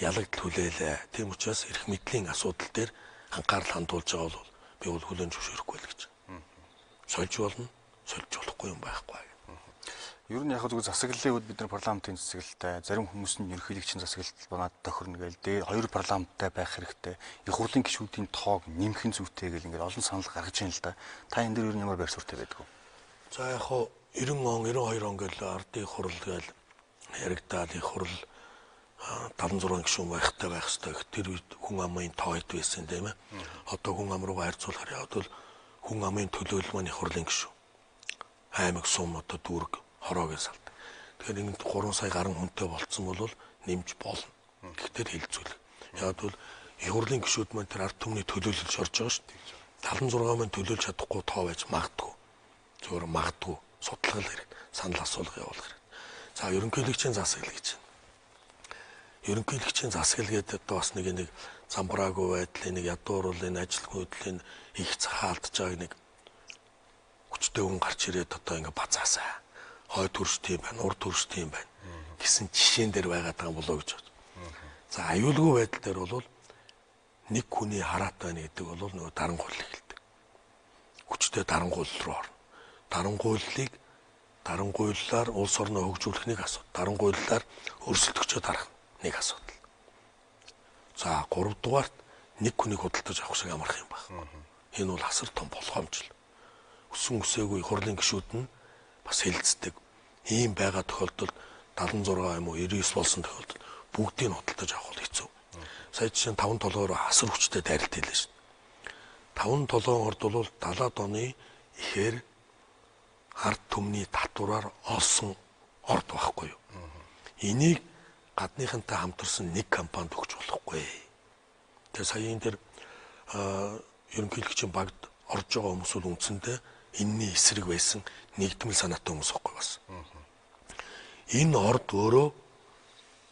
ялагдл хүлээлээ. Тийм учраас эрх мэдлийн асуудал дээр анхаарал хандуулж байгаа бол би бол хүлээн зөвшөөрөхгүй л гэж. Сольж болно, сольж болохгүй юм байхгүй. Ер нь яг зөвхөн засаглалын үед бид нар парламентын засаглалтай, зарим хүмүүс нь ерөнхийлөгчийн засаглалт банаад тохирно гээл. Тэгээ хоёр парламенттай байх хэрэгтэй. Их хурлын гишүүдийн тоог нэмэх зүйтэй гэл ингээд олон санал гаргаж байна л да. Та энэ дээр ер нь ямар байр суурьтай байдаг вэ? За яг хоо 90 он, 92 он гэл ардын хурал гээл яригдаад их хурал 76 гишүүн байхтай байх хэрэгтэй. Тэр үед хүн амын тоо хэд байсан тийм ээ. Одоо хүн ам руугаа харьцуулахаар явбал хүн амын төлөөлөл маань их хурлын гишүүн. Аймаг сум одоо дүүрэг хороогийн салт. Тэгэхээр ингэ 3 сая гаруй хүнтэй болцсон бол нэмж болно. Гэхдээ хэлцүүлэг. Яг бол их хурлын гишүүд маань тэр ард түмний төлөөлөлд орж байгаа шүү дээ. 76 маань төлөөлж чадахгүй тоо байж магадгүй. Зөвхөн магадгүй судлах хэрэг, санал асуулга явуулах хэрэг. За ерөнхийлөгчийн засаглал гэж байна. Ерөнхийлөгчийн засаглал гэдэг одоо бас нэг замбраагүй байдлын нэг ядууруулын ажил хөдлийн их хаалтж байгааг нэг хүчтэй хүн гарч ирээд одоо ингэ бацаасаа хой төрштэй юм байна, урд төрштэй юм байна гэсэн жишээн дээр байгаад байгаа болоо гэж байна. За аюулгүй байдал дээр бол нэг хүний хараат байна гэдэг бол нөгөө даран хул хэлдэг. хүчтэй дарангуйлал руу орно. Дарангуйллаар улс орноо хөгжүүлэх нэг асуудал. Дарангуйллаар өрсөлдөгчөө дарах нэг асуудал. За 3 дугаарт нэг хүнийг худалдаж авах шиг амарх юм байна. Энэ бол асар том болгоомжл. Өсөн үсээгүй хурлын гишүүд нь бас хэлцдэг. Ийм байгаа тохиолдолд 76 юм уу 99 болсон тохиолдолд бүгдийг нь худалдаж авах бол хэцүү. Сая жишээ нь 5 толгойроо асар хүчтэй дайралт хийлээ шин. 5 толгойн орд бол 70-ад оны ихээр ард түмний татвараар олсон орд байхгүй юу. Энийг гадныхантай хамтарсан нэг компанид өгч болохгүй. Тэгээ сая энэ дэр ерөнхийлөгчийн багт орж байгаа хүмүүс бол үндсэндээ энэний эсрэг байсан нэгдмэл санаатай хүмүүс байхгүй бас. Энэ орд өөрөө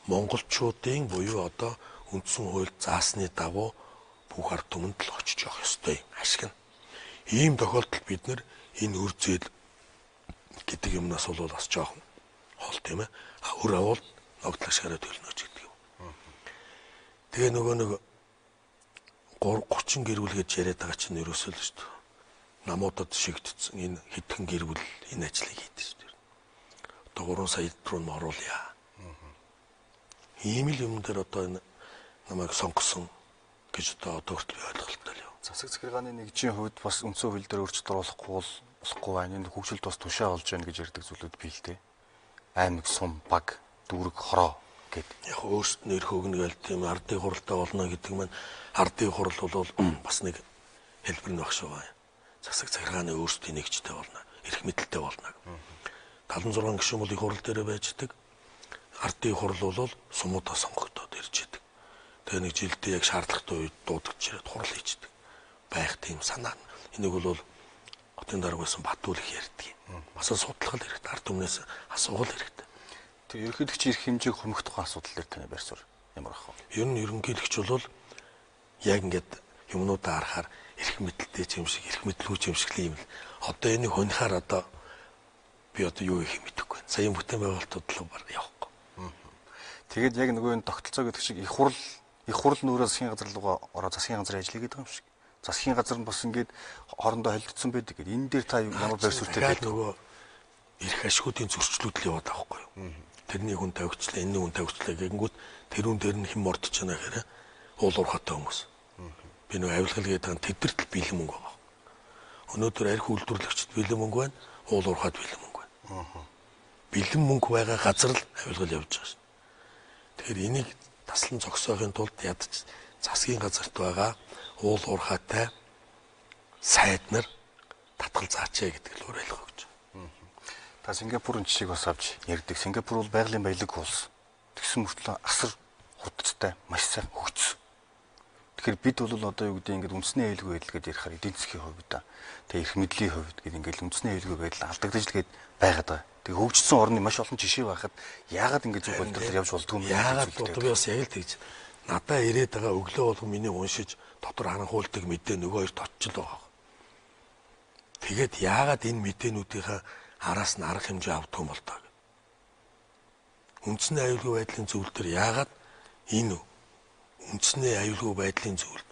монголчуудын буюу одоо үндсэн хуульд заасны дагуу бүх ард түмэнд л очиж явах ёстой ашиг нь. Ийм тохиолдолд бид нэр энэ үр зээл гэдэг юмнаас бол бас жоохон хол тийм ээ. Өр авал ногдлох шараа төлнө ч гэдэг юм. Тэгээ нөгөө нэг 30 гэр бүл гэж яриад байгаа чинь ерөөсөө л шүү дээ. Намуудад шигдсэн энэ хэдхэн гэр бүл энэ ажлыг хийдэг шүү дээ. Одоо 3 сая руу нь оруулъя. Ийм л юм дээр одоо энэ намайг сонгосон гэж одоо хүртэл ойлголттой л юм. Засаг захиргааны нэгжийн хувьд бас үндсэн хууль дээр өөрчлөлт болохгүй байна. Энэ хөгжилд бас тушаа болж байна гэж ярьдаг зүйлүүд бий л дээ. Аймаг, сум, баг, дүүрэг, хороо гэдэг. Яг өөрсдөө нэр хөгнө гээл тийм ардын хуралтай болно гэдэг маань ардын хурал бол бас нэг хэлбэр нь багш байгаа. Засаг захиргааны өөрсдийн нэгжтэй болно. Эрх мэдэлтэй болно. 76 гишүүн бол их хурал дээр байждаг. Ардын хурал бол сумуудаа сонгогдоод ирж байдаг. Тэгээ нэг жилдээ яг шаардлагатай үед дуудагч ирээд хурал хийждэг. Байх тийм санаа. Энийг бол хотын дарга байсан Батүл их ярьдаг. Бас судлах хэрэгтэй. Ард түмнээс асуух хэрэгтэй. Тэгээ ерөнхийлөгчийн эрх хэмжээг хөрмөх тухай асуудал дээр таны байр суурь ямар ах вэ? Ер нь ерөнхийлөгч бол яг ингээд юмнуудаа харахаар эрх мэдэлтэй юм шиг, эрх мэдлгүй юм шиг л юм л. Одоо энийг хөнөхөр одоо би одоо юу их мэдэхгүй байна. Саяын бүтээн байгуулалтууд л баг явахгүй. Тэгээд яг нөгөө энэ тогтолцоо гэдэг шиг их хурл нүүрээ засгийн газар руугаа ороо засгийн газрын ажлыг гэдэг юм шиг. Засгийн газар нь бас ингээд хоорондоо холилдсон байдаг гэдэг. Энэ дээр та ямар байр суурьтай байдаг? Нөгөө эрх ашигуудын зөрчлүүд л яваад байгаа байхгүй юу? Тэрний хүн тавигчлаа, энэний хүн тавигчлаа гэнгүүт тэрүүн дээр нь хэн мордож байна гэхээр уул уурхайтай хүмүүс. Би нөгөө авилгал гэдэг нь тэдэрт бэлэн мөнгө байгаа. Өнөөдөр арх үйлдвэрлэгчд бэлэн мөнгө байна, уул уурхайд бэлэн мөнгө байна. Бэлэн мөнгө байгаа газар л авилгал явж байгаа шин. Тэгэхээр энийг таслан зогсоохын тулд ядаж засгийн газарт байгаа уул уурхайтай сайд нар татгал заачаа гэдэг л уриалга өгч. Та Сингапурын жишээг бас авч ярьдаг. Сингапур бол байгалийн баялаг улс. Тэгсэн мөртлөө асар хурдтай, маш сайн хөгжсөн. Тэгэхээр бид бол одоо юу гэдэг ингээд үндэсний аюулгүй байдал гэдээ ярихаар эдийн засгийн хувьд тэгээ эрх мэдлийн хувьд гэдэг ингээд үндэсний аюулгүй байдал алдагдаж л гээд байгаад байгаа. Тэгээ хөгжсөн орны маш олон жишээ байхад яагаад ингэж зөв болдог явж болдгоо юм бэ? Яагаад одоо би бас яг л тэгж надаа ирээд байгаа өглөө болгон миний уншиж дотор харанхуулдаг мэдээ нөгөө хоёрт очил байгаа. Тэгээд яагаад энэ мэдээнүүдийнхээ араас нь арга хэмжээ авдаг юм бол таа. Үндэсний аюулгүй байдлын зөвлөл төр яагаад энэ үндэсний аюулгүй байдлын зөвлөлд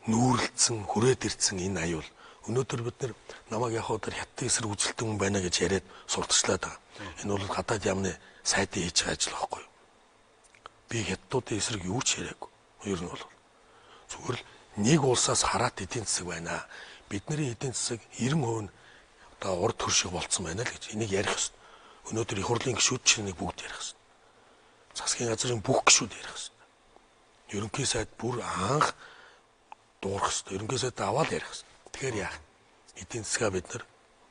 нүүрлэлсэн, хүрээд ирсэн энэ аюул өнөөдөр бид нар намайг яг өдөр хятад эсрэг үзэлтэн хүн байна гэж яриад сурталчлаад байгаа. Энэ бол гадаад яамны сайдын хийж байгаа ажил байхгүй юу? Би хятадуудын эсрэг юу ч яриаггүй. Ер нь бол зүгээр л нэг улсаас хараат эдийн засаг байна. Бидний эдийн засаг 90% нь одоо урд хөршиг болцсон байна л гэж энийг ярих ёстой. Өнөөдөр их хурлын гишүүд чинь нэг бүгд ярих ёстой. Засгийн газрын бүх гишүүд ярих ёстой. Ерөнхий сайд бүр анх дуурах ёстой. Ерөнхий сайд аваад ярих ёстой. Тэгэхээр яах? Эдийн засгаа бид нар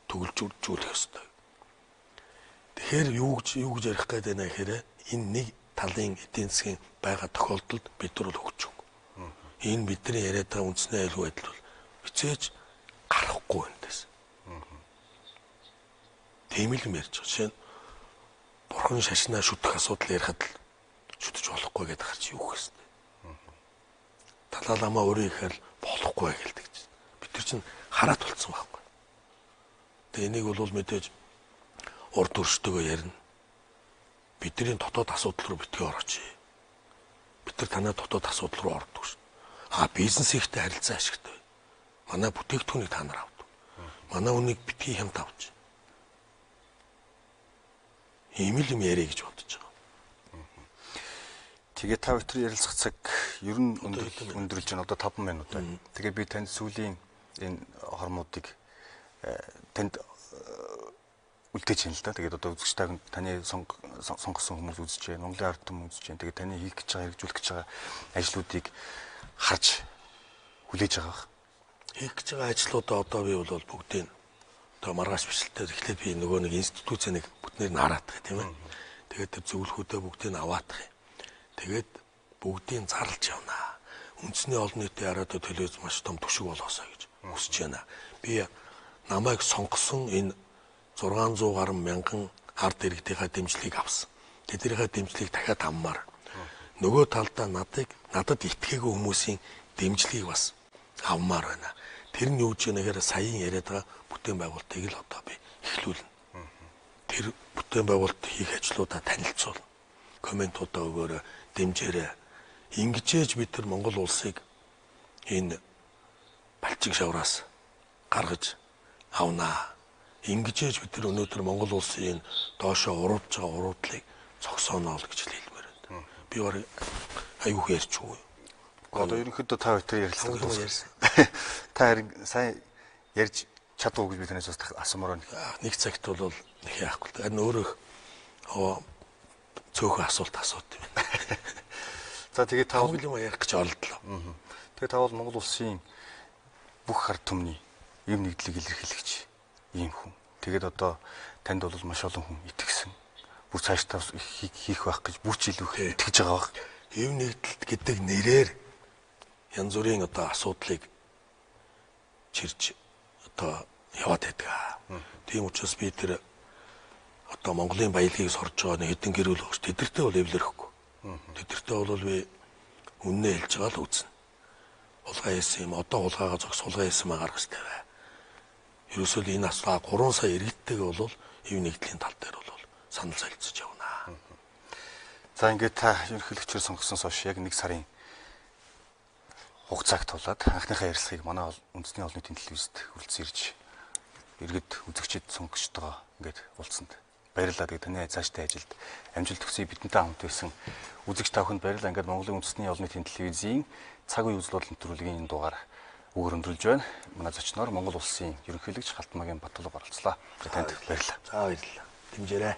төгөлжүүлэх ёстой. Тэгэхээр юу гэж ярих гээд байна гэхээр энэ нэг талын эдийн засгийн байгаа тохиолдолд бид нар л хөгжөв. Энэ бидний яриад байгаа үндэсний аюулгүй байдал бол хичээж гарахгүй энэс. Тийм л юм ярьж байгаа. Жишээ нь бурхан шашнаа шүтэх асуудал ярихад л шүтэж болохгүй гэдэг харж юу гэхсэн. Далай ламаа өөрөө ихээр болохгүй гэлдэг чинь. Бид нар чинь хараат болцсон байхгүй. Тэгээ энийг бол мэдээж урд өрштөгөө ярина. Бидний дотоод асуудал руу битгий орооч. Бид нар танай дотоод асуудал руу ордог шин. Бизнес ихтэй харилцаа ашигтай. Манай бүтээгдэхүүнийг та нар авдаг. Манай үнийг битгий хямд авч. Ийм л юм яриа гэж бодож байгаа. Тэгээ та бүхэн ярилцах цаг ер нь өндөрлж байна. Одоо 5 минут байна. Тэгээ би танд сүүлийн энэ хормуудыг танд үлдээж байна л да. Тэгээд одоо үзэгчтэй таны сонгосон хүмүүс үзэж байна. Монголын ард түмэн үзэж байна. Тэгээд таны хийх гэж байгаа, хэрэгжүүлэх гэж байгаа ажлуудыг харж хүлээж байгаа. Хийх гэж байгаа ажлуудаа одоо би бол бүгдийг одоо маргааш бичлэлээр эхлээд би нөгөө нэг институцийг бүтнээр нь хараадах тийм ээ. Тэгээд тэр зөвлөхүүдээ бүгдийг нь аваадах юм. Тэгээд бүгдийг зарлж явна. Үндэсний олон нийтийн араад төлөөс маш том түшиг болоосоо гэж хүсэж байна. Би намайг сонгосон энэ 600 гаруй мянган ард иргэдийнхаа дэмжлэгийг авсан. Тэднийхээ дэмжлэгийг дахиад аммаар. Нөгөө талдаа надад итгээгүй хүмүүсийн дэмжлэгийг бас авмаар байна. Тэр нь юу гэж нэгээр саяын яриад байгаа бүтээн байгуулалтыг л одоо би эхлүүлнэ. Тэр бүтээн байгуулалт хийх ажлуудаа танилцуулна. Комментуудаа өгөөрэй, дэмжээрэй. Ингэжээж бид нар Монгол улсыг энэ балчиг шавраас гаргаж авнаа. Ингэжээж бид нар өнөөдөр Монгол улсын энэ доошоо уруудж байгаа уруудлыг цогсооно л гэж хэлмээр байна. Би барыг аюух ярьчихгүй. Одоо ерөнхийдөө та бүхэн ярилцлага дууссан. Та харин сайн ярьж чадваа гэж би танаас асуумаар байна. Нэг цагт бол нэг яахгүй. Харин өөрөө цөөхөн асуулт юм. За тэгээд та бол юм ярих гэж оролдлоо. Тэгээд та бол Монгол улсын бүх ард түмний юм нэгдлийг илэрхийлэгч ийм хүн. Тэгээд одоо танд бол маш олон хүн итгэсэн. Бүр цаашдаа хийх байх гэж бүр ч илүү итгэж байгаа баг. Юм нэгдэлт гэдэг нэрээр янз бүрийн одоо асуудлыг чирж одоо яваад байдаг. Тийм учраас би тэр одоо Монголын баялагийг сорж байгаа нэг хэдэн гэр бүл багш тэдэртээ бол эвлэрэхгүй. Тэдэртээ бол би үннээ хэлж байгаа л үзнэ. Улгаа хийсэн юм одоо улгаагаа зогс улгаа хийсэн маа гаргаж тавиа. Ерөөсөө энэ асаа 3 сая иргэдтэйгээ бол хэв нэгдлийн тал дээр бол санал солилцож явна. За ингээд та ерөнхийлөгчөөр сонгосноос хойш яг 1 сарын хугацааг тулаад анхныхаа ярилцлагыг манай үндэсний олон нийтийн телевизэд хүрэлцэн ирж иргэд үзэгчид сонгогч байгаа ингээд уулзсанд баярлалаа. Тэгээд таны цаашдын ажилд амжилт хүсье. Бидэнтэй хамт байсан үзэгч та бүхэнд баярлалаа. Ингээд Монголын үндэсний олон нийтийн телевизийн цаг үеийн үзэл бодлон нэвтрүүлгийн энэ дугаар үгээр өндөрлж байна. Манай зочноор Монгол улсын ерөнхийлөгч Халтмаагийн Баттулга оролцлоо. Танд баярлалаа. За баярлалаа. Дэмжээрэй.